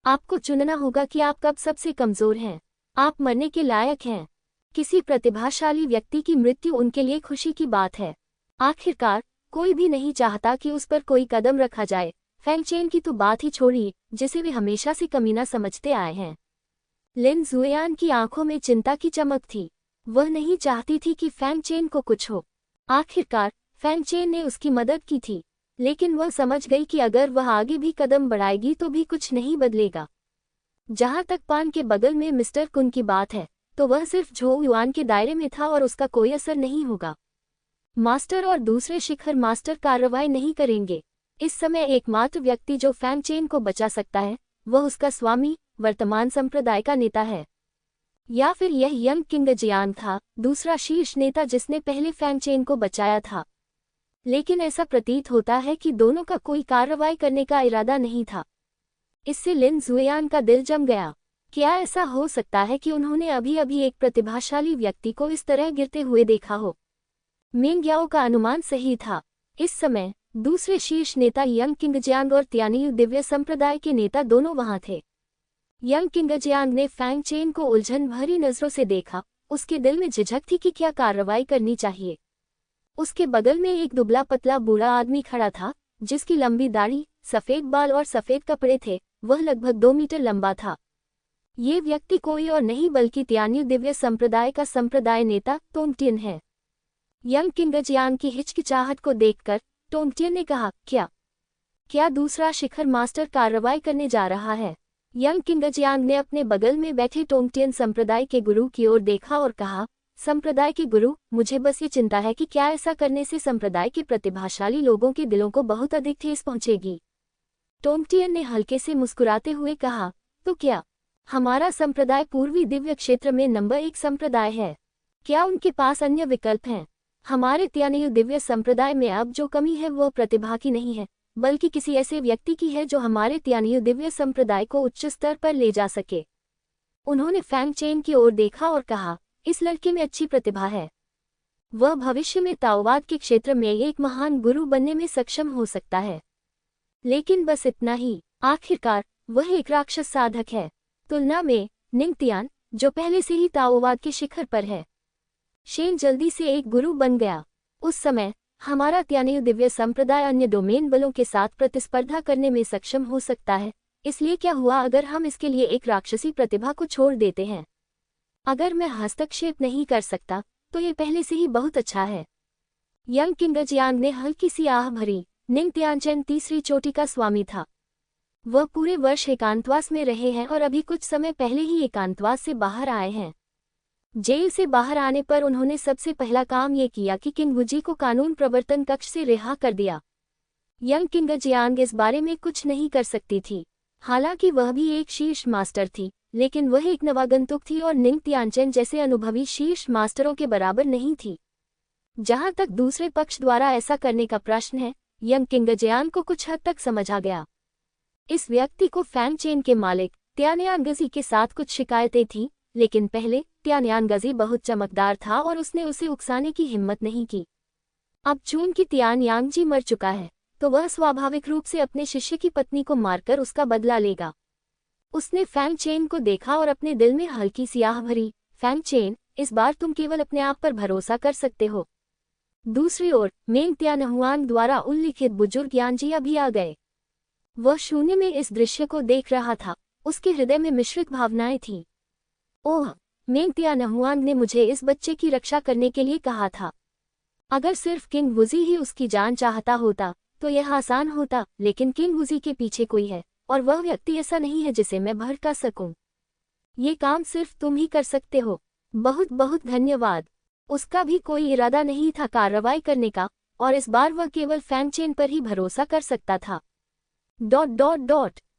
आपको चुनना होगा कि आप कब सबसे कमजोर हैं। आप मरने के लायक हैं। किसी प्रतिभाशाली व्यक्ति की मृत्यु उनके लिए खुशी की बात है। आखिरकार कोई भी नहीं चाहता कि उस पर कोई कदम रखा जाए। फैंग चेन की तो बात ही छोड़िए, जिसे वे हमेशा से कमीना समझते आए हैं। लिन जुयान की आंखों में चिंता की चमक थी। वह नहीं चाहती थी कि फैंग चेन को कुछ हो। आखिरकार फैंग चेन ने उसकी मदद की थी, लेकिन वह समझ गई कि अगर वह आगे भी कदम बढ़ाएगी तो भी कुछ नहीं बदलेगा। जहां तक पान के बगल में मिस्टर कुन की बात है, तो वह सिर्फ झो युआन के दायरे में था और उसका कोई असर नहीं होगा। मास्टर और दूसरे शिखर मास्टर कार्रवाई नहीं करेंगे। इस समय एकमात्र व्यक्ति जो फैंग चेन को बचा सकता है वह उसका स्वामी, वर्तमान संप्रदाय का नेता है। या फिर यह यंग किंग जियान था, दूसरा शीर्ष नेता जिसने पहले फैंग चेन को बचाया था। लेकिन ऐसा प्रतीत होता है कि दोनों का कोई कार्रवाई करने का इरादा नहीं था। इससे लिन जुयान का दिल जम गया। क्या ऐसा हो सकता है कि उन्होंने अभी अभी एक प्रतिभाशाली व्यक्ति को इस तरह गिरते हुए देखा हो? मेंग याओ का अनुमान सही था। इस समय दूसरे शीर्ष नेता यंग किंग जियांग और त्यानिल दिव्य संप्रदाय के नेता दोनों वहां थे। यंग किंग जियांग ने फैंग चेन को उलझन भरी नजरों से देखा। उसके दिल में झिझक थी कि क्या कार्रवाई करनी चाहिए। उसके बगल में एक दुबला पतला बूढ़ा आदमी खड़ा था, जिसकी लंबी दाढ़ी, सफेद बाल और सफेद कपड़े थे। वह लगभग 2 मीटर लंबा था। ये व्यक्ति कोई और नहीं बल्कि तियान्यू दिव्य संप्रदाय का संप्रदाय नेता तोंगटियन है। यंग किंगजियांग की हिचकिचाहट को देखकर तोंगटियन ने कहा, क्या दूसरा शिखर मास्टर कार्रवाई करने जा रहा है? यंग किंगजियांग ने अपने बगल में बैठे तोंगटियन संप्रदाय के गुरु की ओर देखा और कहा, संप्रदाय के गुरु, मुझे बस ये चिंता है कि क्या ऐसा करने से संप्रदाय के प्रतिभाशाली लोगों के दिलों को बहुत अधिक ठेस पहुंचेगी। तोंगटियन ने हल्के से मुस्कुराते हुए कहा, तो क्या हमारा संप्रदाय पूर्वी दिव्य क्षेत्र में नंबर 1 संप्रदाय है? क्या उनके पास अन्य विकल्प हैं? हमारे तियान्यू दिव्य संप्रदाय में अब जो कमी है वह प्रतिभा की नहीं है, बल्कि किसी ऐसे व्यक्ति की है जो हमारे तियान्यू दिव्य संप्रदाय को उच्च स्तर पर ले जा सके। उन्होंने फैंग चेन की ओर देखा और कहा, इस लड़के में अच्छी प्रतिभा है। वह भविष्य में ताओवाद के क्षेत्र में एक महान गुरु बनने में सक्षम हो सकता है। लेकिन बस इतना ही, आखिरकार वह एक राक्षस साधक है, तुलना में निंगतियान, जो पहले से ही ताओवाद के शिखर पर है। शेन जल्दी से एक गुरु बन गया। उस समय हमारा तियान्यू दिव्य संप्रदाय अन्य डोमेन बलों के साथ प्रतिस्पर्धा करने में सक्षम हो सकता है, इसलिए क्या हुआ अगर हम इसके लिए एक राक्षसी प्रतिभा को छोड़ देते हैं? अगर मैं हस्तक्षेप नहीं कर सकता तो ये पहले से ही बहुत अच्छा है। यंग किंगजियांग ने हल्की सी आह भरी। निंगतियानचेन तीसरी चोटी का स्वामी था। वह पूरे वर्ष एकांतवास में रहे हैं और अभी कुछ समय पहले ही एकांतवास से बाहर आए हैं। जेल से बाहर आने पर उन्होंने सबसे पहला काम ये किया कि किंग वुजी को कानून प्रवर्तन कक्ष से रिहा कर दिया। यंग किंगजियांग इस बारे में कुछ नहीं कर सकती थी। हालांकि वह भी एक शीर्ष मास्टर थी, लेकिन वह एक नवागंतुक थी और निंगतियानचेन जैसे अनुभवी शीर्ष मास्टरों के बराबर नहीं थी। जहां तक दूसरे पक्ष द्वारा ऐसा करने का प्रश्न है, यंग किंगजियांग को कुछ हद तक समझ आ गया। इस व्यक्ति को फैंग चेन के मालिक तियानयांगजी के साथ कुछ शिकायतें थीं, लेकिन पहले तियानयांगजी बहुत चमकदार था और उसने उसे उकसाने की हिम्मत नहीं की। अब चूंकि तियानयांगजी मर चुका है, तो वह स्वाभाविक रूप से अपने शिष्य की पत्नी को मारकर उसका बदला लेगा। उसने फैंग चेन को देखा और अपने दिल में हल्की सी आह भरी। फैंग चेन, इस बार तुम केवल अपने आप पर भरोसा कर सकते हो। दूसरी ओर मेंग त्यानहुआन द्वारा उल्लिखित बुजुर्ग यांजिया भी आ गए। वह शून्य में इस दृश्य को देख रहा था। उसके हृदय में मिश्रित भावनाएं थीं। ओह, मेंग त्यानहुआन ने मुझे इस बच्चे की रक्षा करने के लिए कहा था। अगर सिर्फ किंग वुजी ही उसकी जान चाहता होता तो यह आसान होता, लेकिन किंग वुजी के पीछे कोई है और वह व्यक्ति ऐसा नहीं है जिसे मैं भड़का सकूं। ये काम सिर्फ तुम ही कर सकते हो। बहुत बहुत धन्यवाद। उसका भी कोई इरादा नहीं था कार्रवाई करने का, और इस बार वह केवल फैंग चेन पर ही भरोसा कर सकता था। ...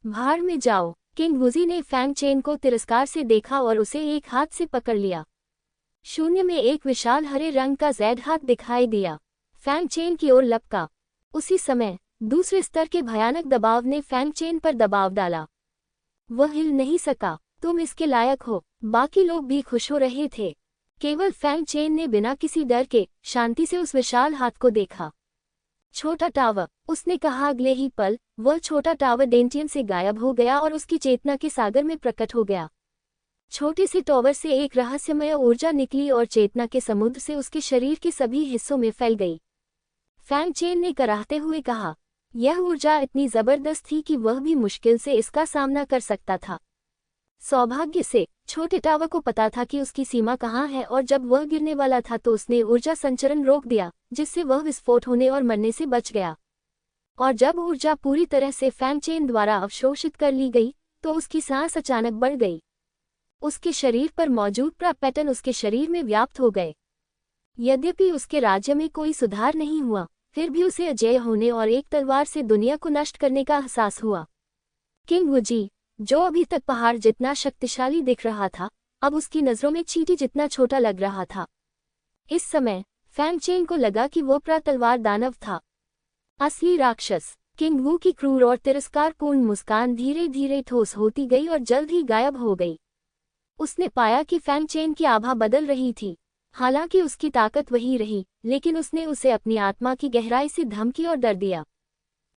भाड़ में जाओ। किंग वुजी ने फैंग चेन को तिरस्कार से देखा और उसे एक हाथ से पकड़ लिया। शून्य में एक विशाल हरे रंग का जैड हाथ दिखाई दिया। फैंग चेन की ओर लपका। उसी समय दूसरे स्तर के भयानक दबाव ने फैंग चेन पर दबाव डाला। वह हिल नहीं सका। तुम इसके लायक हो। बाकी लोग भी खुश हो रहे थे। केवल फैंग चेन ने बिना किसी डर के शांति से उस विशाल हाथ को देखा। छोटा टावर, उसने कहा। अगले ही पल वह छोटा टावर डेंटियन से गायब हो गया और उसकी चेतना के सागर में प्रकट हो गया। छोटे से टावर से एक रहस्यमय ऊर्जा निकली और चेतना के समुद्र से उसके शरीर के सभी हिस्सों में फैल गई। फैंग चेन ने कराहते हुए कहा, यह ऊर्जा इतनी जबरदस्त थी कि वह भी मुश्किल से इसका सामना कर सकता था। सौभाग्य से छोटे टावर को पता था कि उसकी सीमा कहाँ है, और जब वह गिरने वाला था तो उसने ऊर्जा संचरण रोक दिया, जिससे वह विस्फोट होने और मरने से बच गया। और जब ऊर्जा पूरी तरह से फैंग चेन द्वारा अवशोषित कर ली गई तो उसकी सांस अचानक बढ़ गई। उसके शरीर पर मौजूद प्राप पैटर्न उसके शरीर में व्याप्त हो गए। यद्यपि उसके राज्य में कोई सुधार नहीं हुआ, फिर भी उसे अजेय होने और एक तलवार से दुनिया को नष्ट करने का एहसास हुआ। किंग वुजी, जो अभी तक पहाड़ जितना शक्तिशाली दिख रहा था, अब उसकी नजरों में चींटी जितना छोटा लग रहा था। इस समय फैंग चेन को लगा कि वो तलवार दानव था, असली राक्षस। किंग वू की क्रूर और तिरस्कारपूर्ण मुस्कान धीरे धीरे ठोस होती गई और जल्द ही गायब हो गई। उसने पाया कि फैंग चेन की आभा बदल रही थी। हालांकि उसकी ताकत वही रही, लेकिन उसने उसे अपनी आत्मा की गहराई से धमकी और डर दिया।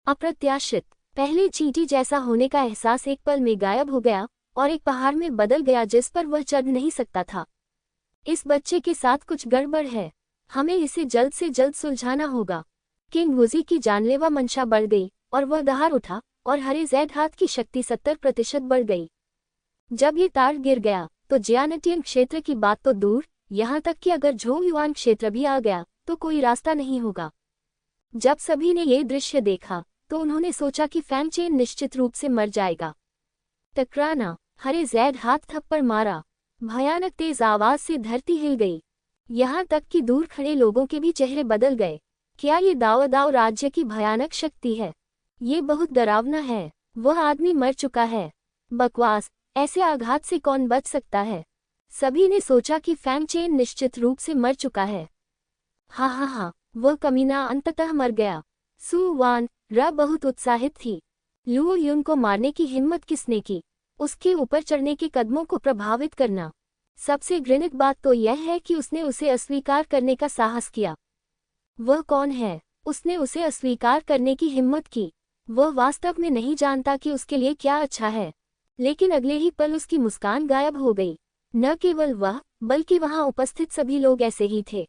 अप्रत्याशित, पहले चींटी जैसा होने का एहसास एक पल में गायब हो गया और एक पहाड़ में बदल गया जिस पर वह चढ़ नहीं सकता था। इस बच्चे के साथ कुछ गड़बड़ है। हमें इसे जल्द से जल्द सुलझाना होगा। किंग वुजी की जानलेवा मंशा बढ़ गई और वह दहाड़ उठा और हरे जैड हाथ की शक्ति 70% बढ़ गई। जब ये तार गिर गया तो जियानटियन क्षेत्र की बात तो दूर, यहाँ तक कि अगर झोंगयुआन क्षेत्र भी आ गया तो कोई रास्ता नहीं होगा। जब सभी ने ये दृश्य देखा तो उन्होंने सोचा कि फैंगचेन निश्चित रूप से मर जाएगा। टकराना, हरे जैद हाथ थप्पड़ मारा। भयानक तेज आवाज से धरती हिल गई, यहाँ तक कि दूर खड़े लोगों के भी चेहरे बदल गए। क्या ये दाओ राज्य की भयानक शक्ति है? ये बहुत डरावना है। वह आदमी मर चुका है। बकवास, ऐसे आघात से कौन बच सकता है? सभी ने सोचा कि फैंगचेन निश्चित रूप से मर चुका है। हाँ, वह कमीना अंततः मर गया। सु वान र बहुत उत्साहित थी। लुओ युन को मारने की हिम्मत किसने की? उसके ऊपर चढ़ने के कदमों को प्रभावित करना। सबसे घृणित बात तो यह है कि उसने उसे अस्वीकार करने का साहस किया। वह कौन है? उसने उसे अस्वीकार करने की हिम्मत की। वह वास्तव में नहीं जानता कि उसके लिए क्या अच्छा है, लेकिन अगले ही पल उसकी मुस्कान गायब हो गई। न केवल वह, बल्कि वहां उपस्थित सभी लोग ऐसे ही थे।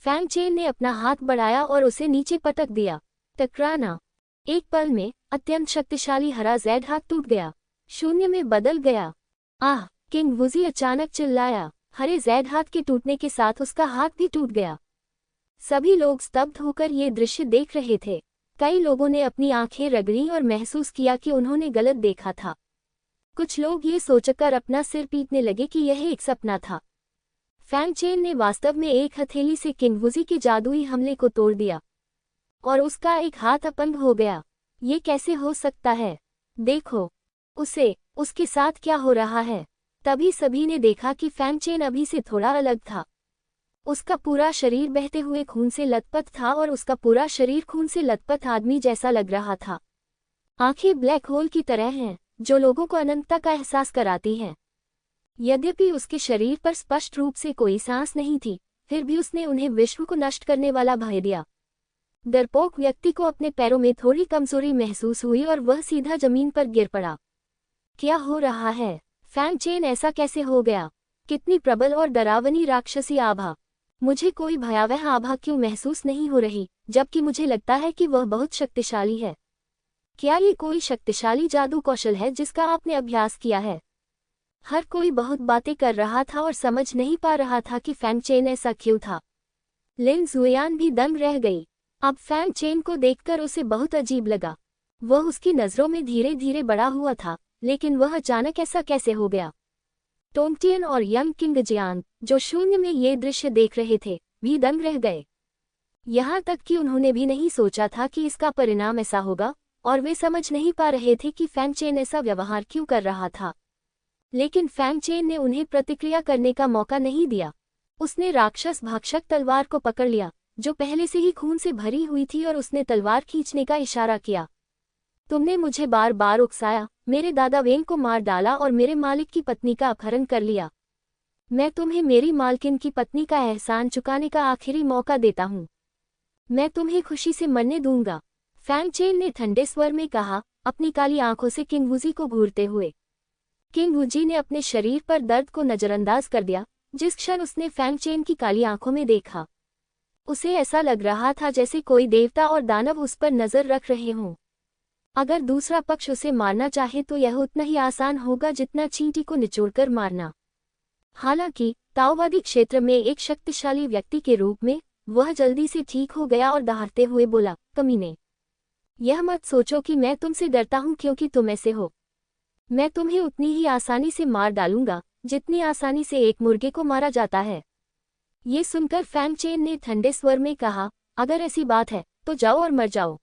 फैंगचेन ने अपना हाथ बढ़ाया और उसे नीचे पटक दिया। टकराना, एक पल में अत्यंत शक्तिशाली हरा जैड हाथ टूट गया, शून्य में बदल गया। आह! किंग वुजी अचानक चिल्लाया। हरे जैड हाथ के टूटने के साथ उसका हाथ भी टूट गया। सभी लोग स्तब्ध होकर ये दृश्य देख रहे थे। कई लोगों ने अपनी आंखें रगड़ी और महसूस किया कि उन्होंने गलत देखा था। कुछ लोग ये सोचकर अपना सिर पीटने लगे कि यह एक सपना था। फैंगचेन ने वास्तव में एक हथेली से किंग वुजी के जादुई हमले को तोड़ दिया और उसका एक हाथ अपंग हो गया। ये कैसे हो सकता है? देखो, उसके साथ क्या हो रहा है। तभी सभी ने देखा कि फैंगचेन अभी से थोड़ा अलग था। उसका पूरा शरीर बहते हुए खून से लथपथ था और उसका पूरा शरीर खून से लथपथ आदमी जैसा लग रहा था। आंखें ब्लैक होल की तरह हैं, जो लोगों को अनंतता का एहसास कराती हैं। यद्यपि उसके शरीर पर स्पष्ट रूप से कोई सांस नहीं थी, फिर भी उसने उन्हें विश्व को नष्ट करने वाला भय दिया। डरपोक व्यक्ति को अपने पैरों में थोड़ी कमजोरी महसूस हुई और वह सीधा जमीन पर गिर पड़ा। क्या हो रहा है? फैंगचेन ऐसा कैसे हो गया? कितनी प्रबल और डरावनी राक्षसी आभा! मुझे कोई भयावह आभा क्यों महसूस नहीं हो रही, जबकि मुझे लगता है कि वह बहुत शक्तिशाली है। क्या ये कोई शक्तिशाली जादू कौशल है जिसका आपने अभ्यास किया है? हर कोई बहुत बातें कर रहा था और समझ नहीं पा रहा था कि फैंगचेन ऐसा क्यों था। लिन जुयान भी दंग रह गई। अब फैंगचेन को देखकर उसे बहुत अजीब लगा। वह उसकी नज़रों में धीरे धीरे बड़ा हुआ था, लेकिन वह अचानक ऐसा कैसे हो गया? टोंगटियन और यंग किंग जियांग, जो शून्य में ये दृश्य देख रहे थे, भी दंग रह गए। यहाँ तक कि उन्होंने भी नहीं सोचा था कि इसका परिणाम ऐसा होगा, और वे समझ नहीं पा रहे थे कि फैंगचेन ऐसा व्यवहार क्यों कर रहा था। लेकिन फैंगचेन ने उन्हें प्रतिक्रिया करने का मौका नहीं दिया। उसने राक्षस भक्षक तलवार को पकड़ लिया, जो पहले से ही खून से भरी हुई थी, और उसने तलवार खींचने का इशारा किया। तुमने मुझे बार बार उकसाया, मेरे दादा वेंग को मार डाला और मेरे मालिक की पत्नी का अपहरण कर लिया। मैं तुम्हें मेरी मालकिन की पत्नी का एहसान चुकाने का आखिरी मौका देता हूँ। मैं तुम्हें खुशी से मरने दूंगा। फैंगचेन ने ठंडे स्वर में कहा, अपनी काली आंखों से किंग वुजी को घूरते हुए। किंग वुजी ने अपने शरीर पर दर्द को नजरअंदाज कर दिया। जिस क्षण उसने फैंगचेन की काली आंखों में देखा, उसे ऐसा लग रहा था जैसे कोई देवता और दानव उस पर नजर रख रहे हों। अगर दूसरा पक्ष उसे मारना चाहे तो यह उतना ही आसान होगा जितना चींटी को निचोड़कर मारना। हालांकि ताओवादी क्षेत्र में एक शक्तिशाली व्यक्ति के रूप में वह जल्दी से ठीक हो गया और दहाड़ते हुए बोला, कमीने, यह मत सोचो कि मैं तुमसे डरता हूं क्योंकि तुम ऐसे हो। मैं तुम्हें उतनी ही आसानी से मार डालूंगा जितनी आसानी से एक मुर्गे को मारा जाता है। ये सुनकर फैंगचेन ने ठंडे स्वर में कहा, अगर ऐसी बात है तो जाओ और मर जाओ।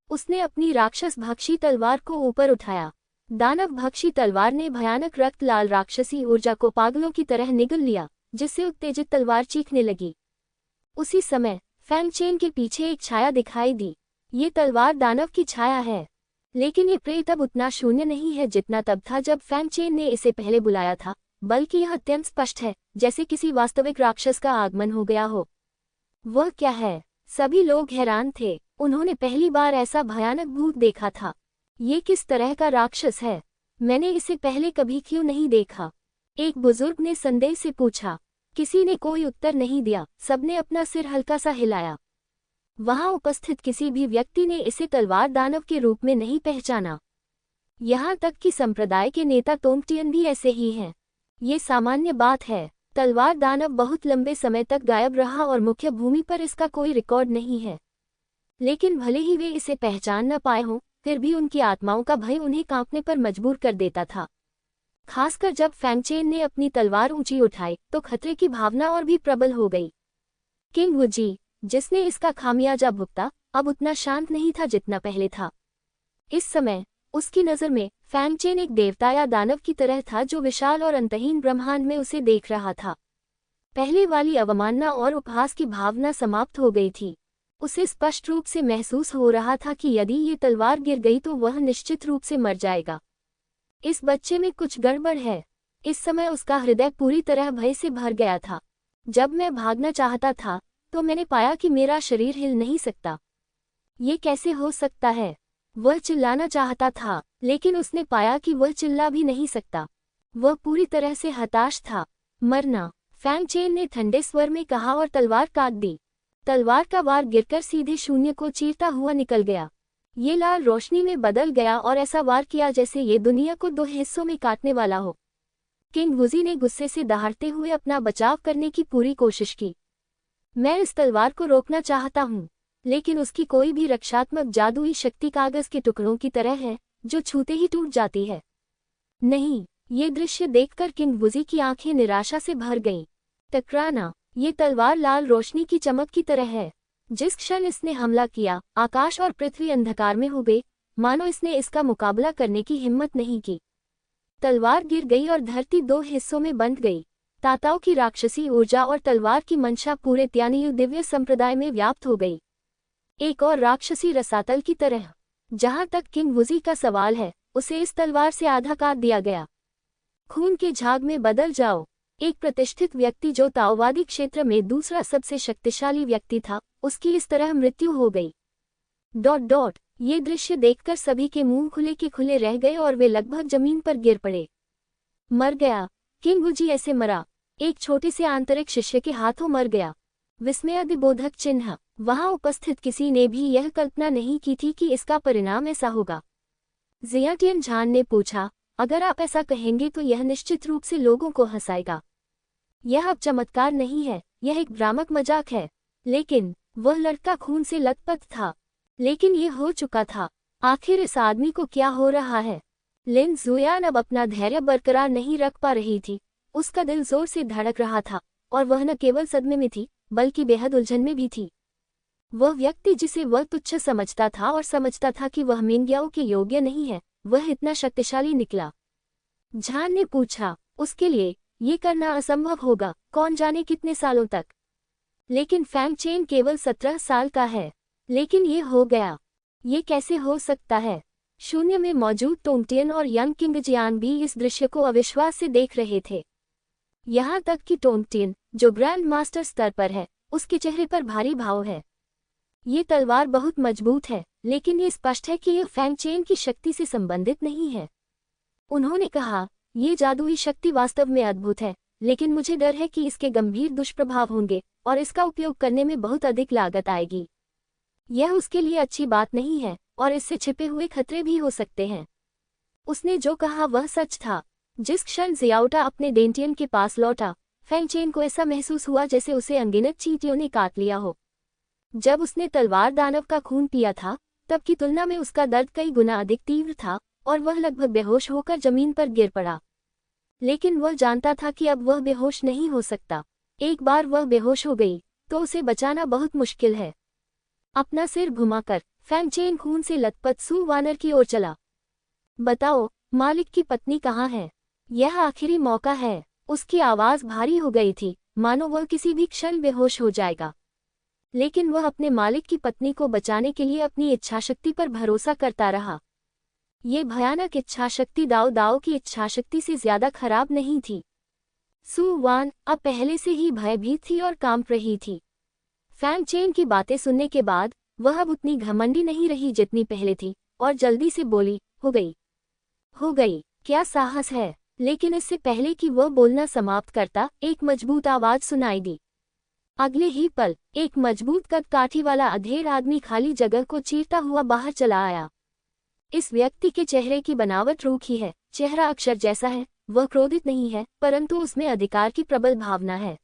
उसने अपनी राक्षस भक्षी तलवार को ऊपर उठाया। दानव भक्षी तलवार ने भयानक रक्त लाल राक्षसी ऊर्जा को पागलों की तरह निगल लिया, जिससे उत्तेजित तलवार चीखने लगी। उसी समय फैंगचेन के पीछे एक छाया दिखाई दी। ये तलवार दानव की छाया है, लेकिन ये प्रेत अब उतना शून्य नहीं है जितना तब था जब फैंगचेन ने इसे पहले बुलाया था, बल्कि यह अत्यंत स्पष्ट है, जैसे किसी वास्तविक राक्षस का आगमन हो गया हो। वह क्या है? सभी लोग हैरान थे। उन्होंने पहली बार ऐसा भयानक भूत देखा था। ये किस तरह का राक्षस है? मैंने इसे पहले कभी क्यों नहीं देखा? एक बुजुर्ग ने संदेह से पूछा। किसी ने कोई उत्तर नहीं दिया, सबने अपना सिर हल्का सा हिलाया। वहां उपस्थित किसी भी व्यक्ति ने इसे तलवार दानव के रूप में नहीं पहचाना। यहाँ तक कि संप्रदाय के नेता तोंगटियन भी ऐसे ही हैं। ये सामान्य बात है। तलवार दानव बहुत लंबे समय तक गायब रहा और मुख्य भूमि पर इसका कोई रिकॉर्ड नहीं है। लेकिन भले ही वे इसे पहचान न पाए हों, फिर भी उनकी आत्माओं का भय उन्हें कांपने पर मजबूर कर देता था। खासकर जब फैंगचेन ने अपनी तलवार ऊंची उठाई तो खतरे की भावना और भी प्रबल हो गई। किंग वुजी, जिसने इसका खामियाजा भुगता, अब उतना शांत नहीं था जितना पहले था। इस समय उसकी नज़र में फैंगचेन एक देवता या दानव की तरह था जो विशाल और अंतहीन ब्रह्मांड में उसे देख रहा था। पहले वाली अवमानना और उपहास की भावना समाप्त हो गई थी। उसे स्पष्ट रूप से महसूस हो रहा था कि यदि ये तलवार गिर गई तो वह निश्चित रूप से मर जाएगा। इस बच्चे में कुछ गड़बड़ है। इस समय उसका हृदय पूरी तरह भय से भर गया था। जब मैं भागना चाहता था तो मैंने पाया कि मेरा शरीर हिल नहीं सकता। ये कैसे हो सकता है? वह चिल्लाना चाहता था, लेकिन उसने पाया कि वह चिल्ला भी नहीं सकता। वह पूरी तरह से हताश था। मरना, फैंगचेन ने ठंडे स्वर में कहा और तलवार काट दी। तलवार का वार गिरकर सीधे शून्य को चीरता हुआ निकल गया। ये लाल रोशनी में बदल गया और ऐसा वार किया जैसे ये दुनिया को दो हिस्सों में काटने वाला हो। किंग वुजी ने गुस्से से दहाड़ते हुए अपना बचाव करने की पूरी कोशिश की। मैं इस तलवार को रोकना चाहता हूँ, लेकिन उसकी कोई भी रक्षात्मक जादुई शक्ति कागज के टुकड़ों की तरह है जो छूते ही टूट जाती है। नहीं, ये दृश्य देखकर किंग वुजी की आंखें निराशा से भर गईं। टकराना, ये तलवार लाल रोशनी की चमक की तरह है। जिस क्षण इसने हमला किया, आकाश और पृथ्वी अंधकार में हो गए, मानो इसने इसका मुकाबला करने की हिम्मत नहीं की। तलवार गिर गई और धरती दो हिस्सों में बंट गई। ताताओं की राक्षसी ऊर्जा और तलवार की मंशा पूरे त्यानियु दिव्य संप्रदाय में व्याप्त हो गई, एक और राक्षसी रसातल की तरह। जहां तक किंग वुजी का सवाल है, उसे इस तलवार से आधा काट दिया गया। खून के झाग में बदल जाओ। एक प्रतिष्ठित व्यक्ति जो ताओवादी क्षेत्र में दूसरा सबसे शक्तिशाली व्यक्ति था, उसकी इस तरह मृत्यु हो गई। ये दृश्य देखकर सभी के मुंह खुले के खुले रह गए और वे लगभग जमीन पर गिर पड़े। मर गया। किंग वुजी ऐसे मरा। एक छोटे से आंतरिक शिष्य के हाथों मर गया। विस्मयादिबोधक चिन्ह। वहां उपस्थित किसी ने भी यह कल्पना नहीं की थी कि इसका परिणाम ऐसा होगा। जियाटियन झान ने पूछा, अगर आप ऐसा कहेंगे तो यह निश्चित रूप से लोगों को हंसाएगा। यह अब चमत्कार नहीं है, यह एक भ्रामक मजाक है। लेकिन वह लड़का खून से लथपथ था। लेकिन यह हो चुका था। आखिर इस आदमी को क्या हो रहा है? लिन जुयान अब अपना धैर्य बरकरार नहीं रख पा रही थी। उसका दिल जोर से धड़क रहा था, और वह न केवल सदमे में थी, बल्कि बेहद उलझन में भी थी। वह व्यक्ति जिसे वह तुच्छ समझता था और समझता था कि वह मिंग्याओ के योग्य नहीं है, वह इतना शक्तिशाली निकला। झान ने पूछा, उसके लिए ये करना असंभव होगा, कौन जाने कितने सालों तक। लेकिन फैंगचेन केवल 17 साल का है। लेकिन ये हो गया। ये कैसे हो सकता है? शून्य में मौजूद तोंगटियन और यंग किंग जियान भी इस दृश्य को अविश्वास से देख रहे थे। यहाँ तक कि तोंगटियन, जो ग्रैंड मास्टर स्तर पर है, उसके चेहरे पर भारी भाव है। ये तलवार बहुत मजबूत है, लेकिन ये स्पष्ट है कि यह फैंगचेन की शक्ति से संबंधित नहीं है। उन्होंने कहा, ये जादुई शक्ति वास्तव में अद्भुत है, लेकिन मुझे डर है कि इसके गंभीर दुष्प्रभाव होंगे और इसका उपयोग करने में बहुत अधिक लागत आएगी। यह उसके लिए अच्छी बात नहीं है, और इससे छिपे हुए खतरे भी हो सकते हैं। उसने जो कहा वह सच था। जिस क्षण जियाओटा अपने डेंटियन के पास लौटा, फैंगचेन को ऐसा महसूस हुआ जैसे उसे अनगिनत चींटियों ने काट लिया हो। जब उसने तलवार दानव का खून पिया था, तब की तुलना में उसका दर्द कई गुना अधिक तीव्र था, और वह लगभग बेहोश होकर जमीन पर गिर पड़ा। लेकिन वह जानता था कि अब वह बेहोश नहीं हो सकता। एक बार वह बेहोश हो गई, तो उसे बचाना बहुत मुश्किल है। अपना सिर घुमाकर फैंगचेन खून से लथपथ सू वानर की ओर चला। बताओ, मालिक की पत्नी कहाँ है? यह आखिरी मौका है। उसकी आवाज भारी हो गई थी, मानो वह किसी भी क्षण बेहोश हो जाएगा। लेकिन वह अपने मालिक की पत्नी को बचाने के लिए अपनी इच्छाशक्ति पर भरोसा करता रहा। ये भयानक इच्छाशक्ति दाओ दाओ की इच्छाशक्ति से ज्यादा खराब नहीं थी। सू वान अब पहले से ही भयभीत थी और कांप रही थी। फैंगचेन की बातें सुनने के बाद वह अब उतनी घमंडी नहीं रही जितनी पहले थी, और जल्दी से बोली, हो गई, हो गई, क्या साहस है। लेकिन इससे पहले कि वह बोलना समाप्त करता, एक मजबूत आवाज सुनाई दी। अगले ही पल एक मजबूत कद काठी वाला अधेड़ आदमी खाली जगह को चीरता हुआ बाहर चला आया। इस व्यक्ति के चेहरे की बनावट रूखी है, चेहरा अक्षर जैसा है, वह क्रोधित नहीं है, परंतु उसमें अधिकार की प्रबल भावना है।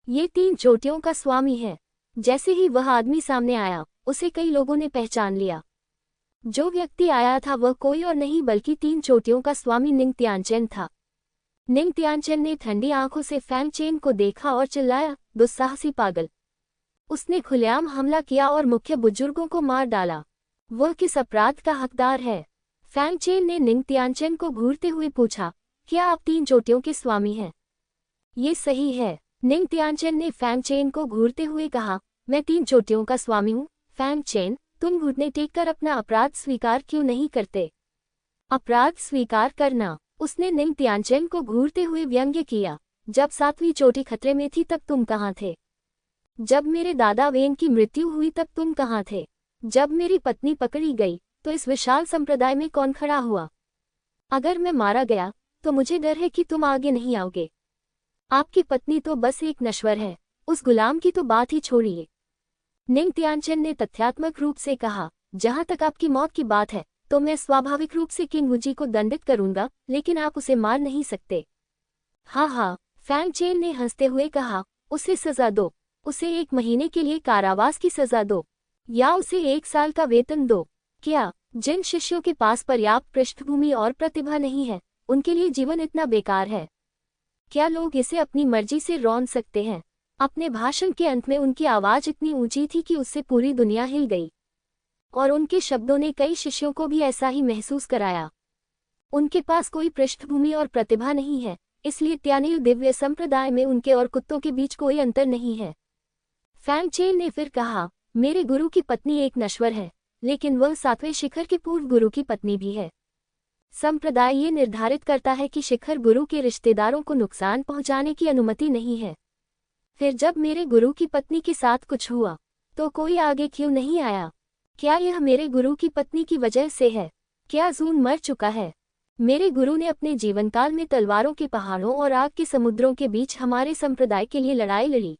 ये 3 चोटियों का स्वामी है। जैसे ही वह आदमी सामने आया, उसे कई लोगों ने पहचान लिया। जो व्यक्ति आया था वह कोई और नहीं बल्कि 3 चोटियों का स्वामी निंग तियानचेन था। निंग तियानचेन ने ठंडी आंखों से फैंग चेन को देखा और चिल्लाया, दुस्साहसी पागल। उसने खुलेआम हमला किया और मुख्य बुजुर्गों को मार डाला। वह किस अपराध का हकदार है? फैंग चेन ने निंग तियानचेन को घूरते हुए पूछा, क्या आप 3 चोटियों के स्वामी हैं? ये सही है। निंग तियानचेन ने फैंग चेन को घूरते हुए कहा, मैं 3 चोटियों का स्वामी हूँ। फैंग चेन, तुम घुटने टेककर अपना अपराध स्वीकार क्यों नहीं करते? अपराध स्वीकार करना? उसने निंग तियानचेन को घूरते हुए व्यंग्य किया। जब 7वीं चोटी खतरे में थी तब तुम कहाँ थे? जब मेरे दादा वेंग की मृत्यु हुई तब तुम कहाँ थे? जब मेरी पत्नी पकड़ी गई तो इस विशाल संप्रदाय में कौन खड़ा हुआ? अगर मैं मारा गया तो मुझे डर है कि तुम आगे नहीं आओगे। आपकी पत्नी तो बस एक नश्वर है, उस गुलाम की तो बात ही छोड़िए। निंग तियानचेन ने तथ्यात्मक रूप से कहा, जहां तक आपकी मौत की बात है तो मैं स्वाभाविक रूप से किंग वुजी को दंडित करूंगा, लेकिन आप उसे मार नहीं सकते। हाँ, फैंग चेन ने हंसते हुए कहा, उसे सजा दो। उसे 1 महीने के लिए कारावास की सजा दो, या उसे 1 साल का वेतन दो। क्या जिन शिष्यों के पास पर्याप्त पृष्ठभूमि और प्रतिभा नहीं है, उनके लिए जीवन इतना बेकार है? क्या लोग इसे अपनी मर्जी से रौंद सकते हैं? अपने भाषण के अंत में उनकी आवाज इतनी ऊंची थी कि उससे पूरी दुनिया हिल गई, और उनके शब्दों ने कई शिष्यों को भी ऐसा ही महसूस कराया। उनके पास कोई पृष्ठभूमि और प्रतिभा नहीं है, इसलिए त्यानिल दिव्य संप्रदाय में उनके और कुत्तों के बीच कोई अंतर नहीं है। फैंग चेन ने फिर कहा, मेरे गुरु की पत्नी एक नश्वर है, लेकिन वह 7वें शिखर के पूर्व गुरु की पत्नी भी है। संप्रदाय ये निर्धारित करता है कि शिखर गुरु के रिश्तेदारों को नुकसान पहुंचाने की अनुमति नहीं है। फिर जब मेरे गुरु की पत्नी के साथ कुछ हुआ तो कोई आगे क्यों नहीं आया? क्या यह मेरे गुरु की पत्नी की वजह से है? क्या जून मर चुका है? मेरे गुरु ने अपने जीवनकाल में तलवारों के पहाड़ों और आग के समुद्रों के बीच हमारे संप्रदाय के लिए लड़ाई लड़ी।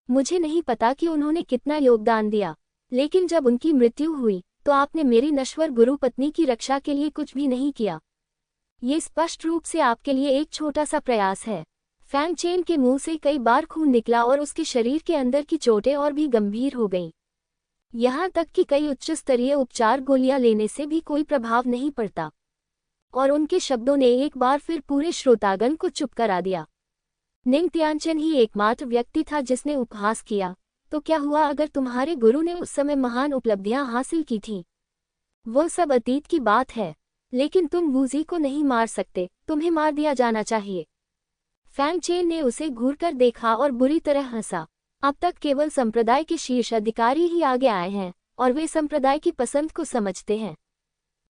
मुझे नहीं पता कि उन्होंने कितना योगदान दिया, लेकिन जब उनकी मृत्यु हुई तो आपने मेरी नश्वर गुरु पत्नी की रक्षा के लिए कुछ भी नहीं किया। ये स्पष्ट रूप से आपके लिए एक छोटा सा प्रयास है। फैंग चेन के मुंह से कई बार खून निकला और उसके शरीर के अंदर की चोटें और भी गंभीर हो गईं। यहाँ तक कि कई उच्च स्तरीय उपचार गोलियां लेने से भी कोई प्रभाव नहीं पड़ता। और उनके शब्दों ने एक बार फिर पूरे श्रोतागण को चुप करा दिया। निंग तियानचेन ही एकमात्र व्यक्ति था जिसने उपहास किया, तो क्या हुआ अगर तुम्हारे गुरु ने उस समय महान उपलब्धियां हासिल की थीं? वो सब अतीत की बात है, लेकिन तुम वूजी को नहीं मार सकते, तुम्हें मार दिया जाना चाहिए। फैंग चेन ने उसे घूरकर देखा और बुरी तरह हंसा। अब तक केवल संप्रदाय के शीर्ष अधिकारी ही आगे आए हैं, और वे संप्रदाय की पसंद को समझते हैं।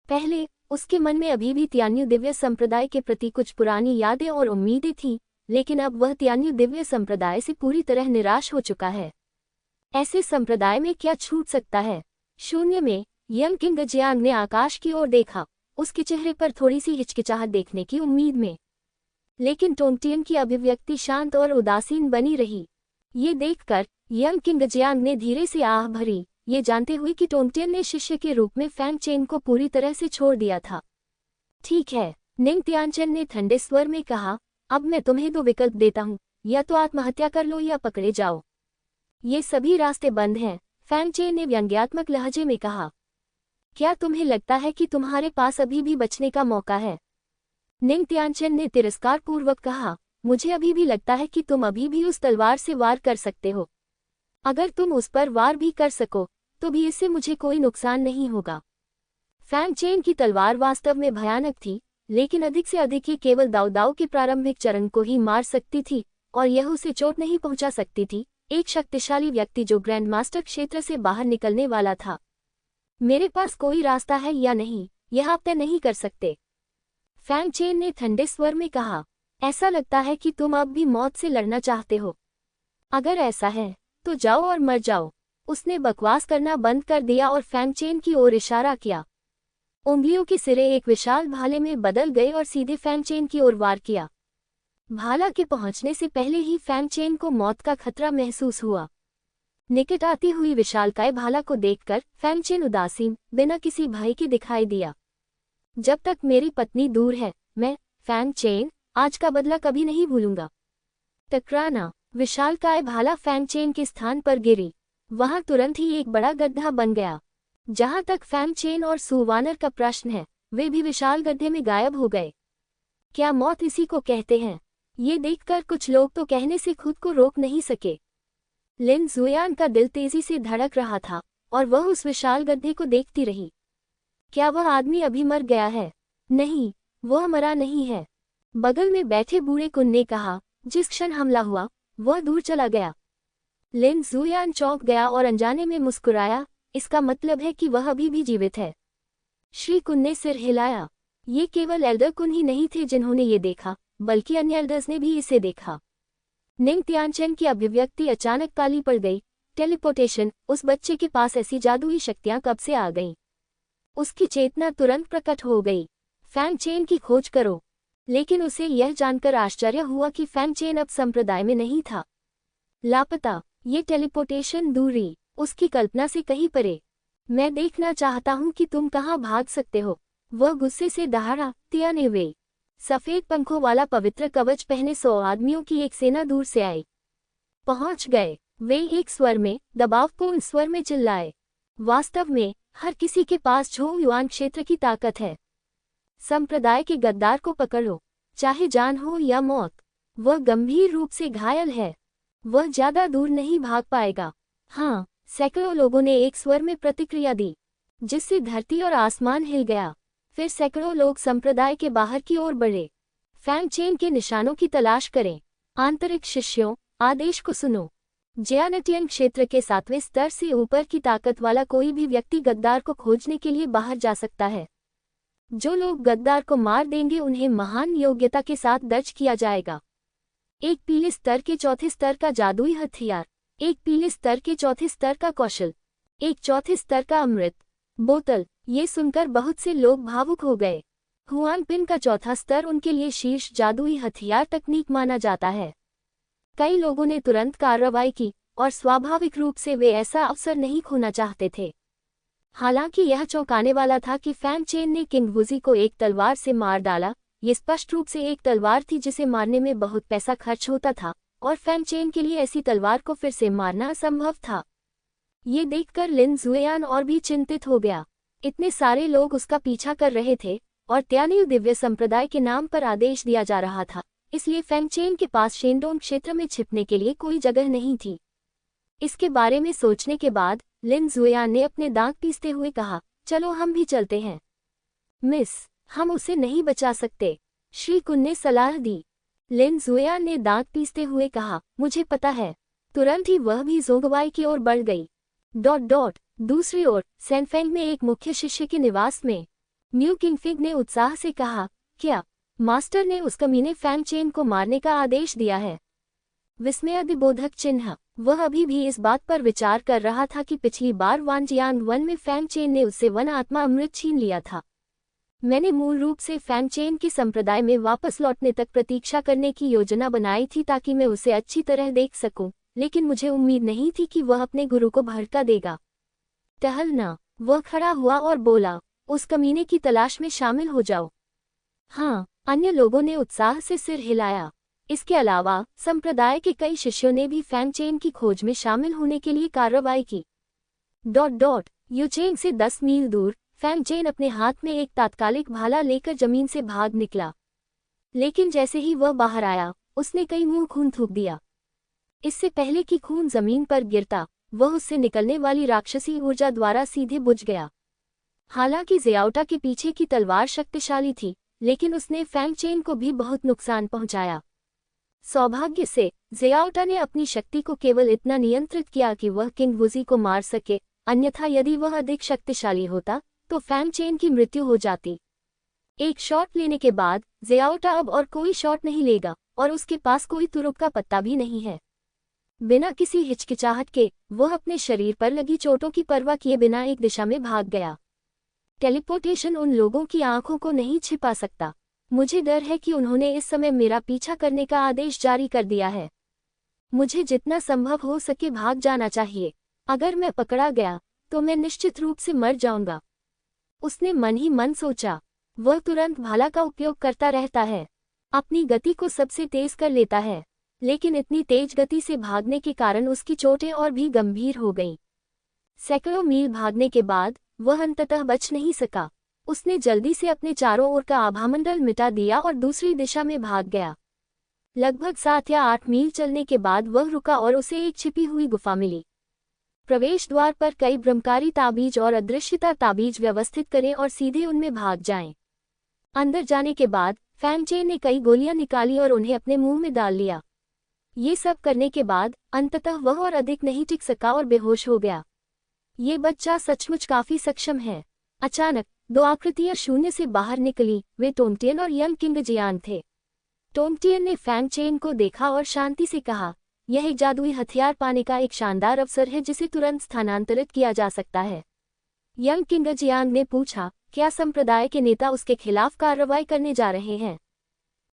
पहले उसके मन में अभी भी त्यान्यू दिव्य संप्रदाय के प्रति कुछ पुरानी यादें और उम्मीदें थीं, लेकिन अब वह त्यान्यू दिव्य संप्रदाय से पूरी तरह निराश हो चुका है। ऐसे संप्रदाय में क्या छूट सकता है? शून्य में यंग किंग जियांग ने आकाश की ओर देखा, उसके चेहरे पर थोड़ी सी हिचकिचाहट देखने की उम्मीद में, लेकिन टोंगटियन की अभिव्यक्ति शांत और उदासीन बनी रही। ये देखकर यंग किंग जियांग ने धीरे से आह भरी, ये जानते हुए कि टोंगटियन ने शिष्य के रूप में फैंग चेन को पूरी तरह से छोड़ दिया था। ठीक है, निंग तियानचेन ने ठंडे स्वर में कहा, अब मैं तुम्हें 2 विकल्प देता हूँ, या तो आत्महत्या कर लो या पकड़े जाओ। ये सभी रास्ते बंद हैं, फैंग चेन ने व्यंग्यात्मक लहजे में कहा। क्या तुम्हें लगता है कि तुम्हारे पास अभी भी बचने का मौका है? निंग तियानचेन ने तिरस्कारपूर्वक कहा, मुझे अभी भी लगता है कि तुम अभी भी उस तलवार से वार कर सकते हो। अगर तुम उस पर वार भी कर सको तो भी इससे मुझे कोई नुकसान नहीं होगा। फैंग चेन की तलवार वास्तव में भयानक थी, लेकिन अधिक से अधिक ये केवल दाऊ दाऊ के प्रारंभिक चरण को ही मार सकती थी, और यह उसे चोट नहीं पहुंचा सकती थी। एक शक्तिशाली व्यक्ति जो ग्रैंड मास्टर क्षेत्र से बाहर निकलने वाला था। मेरे पास कोई रास्ता है या नहीं, यह आप तय नहीं कर सकते, फैंग चेन ने ठंडे स्वर में कहा। ऐसा लगता है कि तुम अब भी मौत से लड़ना चाहते हो। अगर ऐसा है तो जाओ और मर जाओ। उसने बकवास करना बंद कर दिया और फैंग चेन की ओर इशारा किया। उंगलियों के सिरे एक विशाल भाले में बदल गए और सीधे फैंग चेन की ओर वार किया। भाला के पहुंचने से पहले ही फैंग चेन को मौत का खतरा महसूस हुआ। निकट आती हुई विशालकाय भाला को देखकर फैंग चेन उदासीन बिना किसी भय के दिखाई दिया। जब तक मेरी पत्नी दूर है, मैं फैंग चेन आज का बदला कभी नहीं भूलूंगा। टकराना। विशालकाय भाला फैंग चेन के स्थान पर गिरी। वहां तुरंत ही एक बड़ा गड्ढा बन गया। जहां तक फैंग चेन और सुवानर का प्रश्न है, वे भी विशाल गड्ढे में गायब हो गए। क्या मौत इसी को कहते हैं? ये देखकर कुछ लोग तो कहने से खुद को रोक नहीं सके। लिन जुयान का दिल तेजी से धड़क रहा था और वह उस विशाल गड्ढे को देखती रही। क्या वह आदमी अभी मर गया है? नहीं, वह मरा नहीं है। बगल में बैठे बूढ़े कुन ने कहा। जिस क्षण हमला हुआ वह दूर चला गया। लिन जुयान चौंक गया और अनजाने में मुस्कुराया। इसका मतलब है कि वह अभी भी जीवित है। श्री कुन ने सिर हिलाया। ये केवल एल्डर कुन ही नहीं थे जिन्होंने ये देखा, बल्कि अन्य एल्डर्स ने भी इसे देखा। निंग तियानचेन की अभिव्यक्ति अचानक काली पड़ गई। टेलीपोर्टेशन, उस बच्चे के पास ऐसी जादुई शक्तियां कब से आ गईं? उसकी चेतना तुरंत प्रकट हो गई। फैंग चेन की खोज करो। लेकिन उसे यह जानकर आश्चर्य हुआ कि फैंग चेन अब संप्रदाय में नहीं था। लापता। ये टेलीपोर्टेशन दूरी उसकी कल्पना से कहीं परे। मैं देखना चाहता हूं कि तुम कहां भाग सकते हो, वह गुस्से से दहाड़ा। तियाने वे सफेद पंखों वाला पवित्र कवच पहने 100 आदमियों की एक सेना दूर से आई। पहुंच गए। वे एक स्वर में, दबावपूर्ण स्वर में चिल्लाए। वास्तव में हर किसी के पास झो युआन क्षेत्र की ताकत है। संप्रदाय के गद्दार को पकड़ो, चाहे जान हो या मौत। वह गंभीर रूप से घायल है। वह ज्यादा दूर नहीं भाग पाएगा। हाँ, सैकड़ों लोगों ने एक स्वर में प्रतिक्रिया दी, जिससे धरती और आसमान हिल गया। फिर सैकड़ों लोग संप्रदाय के बाहर की ओर बढ़े। फैंग चेन के निशानों की तलाश करें। आंतरिक शिष्यों, आदेश को सुनो। जियानटियन क्षेत्र के 7वें स्तर से ऊपर की ताकत वाला कोई भी व्यक्ति गद्दार को खोजने के लिए बाहर जा सकता है। जो लोग गद्दार को मार देंगे उन्हें महान योग्यता के साथ दर्ज किया जाएगा। एक पीले स्तर के 4थे स्तर का जादुई हथियार, एक पीले स्तर के 4थे स्तर का कौशल, एक 4थे स्तर का अमृत बोतल। ये सुनकर बहुत से लोग भावुक हो गए। हुआन पिन का 4था स्तर उनके लिए शीर्ष जादुई हथियार तकनीक माना जाता है। कई लोगों ने तुरंत कार्रवाई की और स्वाभाविक रूप से वे ऐसा अवसर नहीं खोना चाहते थे। हालांकि यह चौंकाने वाला था कि फैंग चेन ने किंग वुजी को एक तलवार से मार डाला। ये स्पष्ट रूप से एक तलवार थी जिसे मारने में बहुत पैसा खर्च होता था और फैंग चेन के लिए ऐसी तलवार को फिर से मारना असंभव था। ये देखकर लिन जुएयान और भी चिंतित हो गया। इतने सारे लोग उसका पीछा कर रहे थे और त्यानियू दिव्य संप्रदाय के नाम पर आदेश दिया जा रहा था, इसलिए फैंग चेन के पास शेनडोंग क्षेत्र में छिपने के लिए कोई जगह नहीं थी। इसके बारे में सोचने के बाद लिन जुएयान ने अपने दांत पीसते हुए कहा, चलो हम भी चलते हैं। मिस, हम उसे नहीं बचा सकते, श्री कुन ने सलाह दी। लिन जुएयान ने दांत पीसते हुए कहा, मुझे पता है। तुरंत ही वह भी जोंगवाई की ओर बढ़ गई। दूसरी ओर सैनफेंग में एक मुख्य शिष्य के निवास में म्यू किंगफिग ने उत्साह से कहा, क्या मास्टर ने उस कमीने फैंग चेन को मारने का आदेश दिया है? विस्मयादिबोधक चिन्ह। वह अभी भी इस बात पर विचार कर रहा था कि पिछली बार वानजियांग वन में फैंग चेन ने उससे वन आत्मा अमृत छीन लिया था। मैंने मूल रूप से फैंग चेन के संप्रदाय में वापस लौटने तक प्रतीक्षा करने की योजना बनाई थी ताकि मैं उसे अच्छी तरह देख सकूं, लेकिन मुझे उम्मीद नहीं थी कि वह अपने गुरु को भड़का देगा। टहलना। वह खड़ा हुआ और बोला, उस कमीने की तलाश में शामिल हो जाओ। हाँ, अन्य लोगों ने उत्साह से सिर हिलाया। इसके अलावा संप्रदाय के कई शिष्यों ने भी फैंग चेन की खोज में शामिल होने के लिए कार्रवाई की। यूचेंग से 10 मील दूर फैंग चेन अपने हाथ में एक तात्कालिक भाला लेकर जमीन से भाग निकला। लेकिन जैसे ही वह बाहर आया, उसने कई मुंह खून थूक दिया। इससे पहले कि खून जमीन पर गिरता, वह उससे निकलने वाली राक्षसी ऊर्जा द्वारा सीधे बुझ गया। हालांकि जियाओटा के पीछे की तलवार शक्तिशाली थी, लेकिन उसने फैंग चेन को भी बहुत नुकसान पहुंचाया। सौभाग्य से जियाओटा ने अपनी शक्ति को केवल इतना नियंत्रित किया कि वह किंग वुजी को मार सके, अन्यथा यदि वह अधिक शक्तिशाली होता तो फैंग चेन की मृत्यु हो जाती। एक शॉट लेने के बाद जियाओटा अब और कोई शॉट नहीं लेगा और उसके पास कोई तुरुप का पत्ता भी नहीं है। बिना किसी हिचकिचाहट के वह अपने शरीर पर लगी चोटों की परवाह किए बिना एक दिशा में भाग गया। टेलीपोर्टेशन उन लोगों की आंखों को नहीं छिपा सकता। मुझे डर है कि उन्होंने इस समय मेरा पीछा करने का आदेश जारी कर दिया है। मुझे जितना संभव हो सके भाग जाना चाहिए। अगर मैं पकड़ा गया तो मैं निश्चित रूप से मर जाऊंगा। उसने मन ही मन सोचा। वह तुरंत भाला का उपयोग करता रहता है, अपनी गति को सबसे तेज कर लेता है, लेकिन इतनी तेज गति से भागने के कारण उसकी चोटें और भी गंभीर हो गईं। सैकड़ों मील भागने के बाद वह अंततः बच नहीं सका। उसने जल्दी से अपने चारों ओर का आभामंडल मिटा दिया और दूसरी दिशा में भाग गया। लगभग 7 या 8 मील चलने के बाद वह रुका और उसे एक छिपी हुई गुफा मिली। प्रवेश द्वार पर कई ब्रह्मकारी ताबीज और अदृश्यता ताबीज व्यवस्थित करें और सीधे उनमें भाग जाएं। अंदर जाने के बाद फैंग चेन ने कई गोलियां निकाली और उन्हें अपने मुंह में डाल लिया। ये सब करने के बाद अंततः वह और अधिक नहीं टिक सका और बेहोश हो गया। ये बच्चा सचमुच काफी सक्षम है। अचानक 2 आकृतियां शून्य से बाहर निकली। वे टोंगटियन और यंग किंग जियांग थे। टोंगटियन ने फैंग चेन को देखा और शांति से कहा, यह एक जादुई हथियार पाने का एक शानदार अवसर है जिसे तुरंत स्थानांतरित किया जा सकता है। यंग किंग जियांग ने पूछा, क्या संप्रदाय के नेता उसके खिलाफ कार्रवाई करने जा रहे हैं?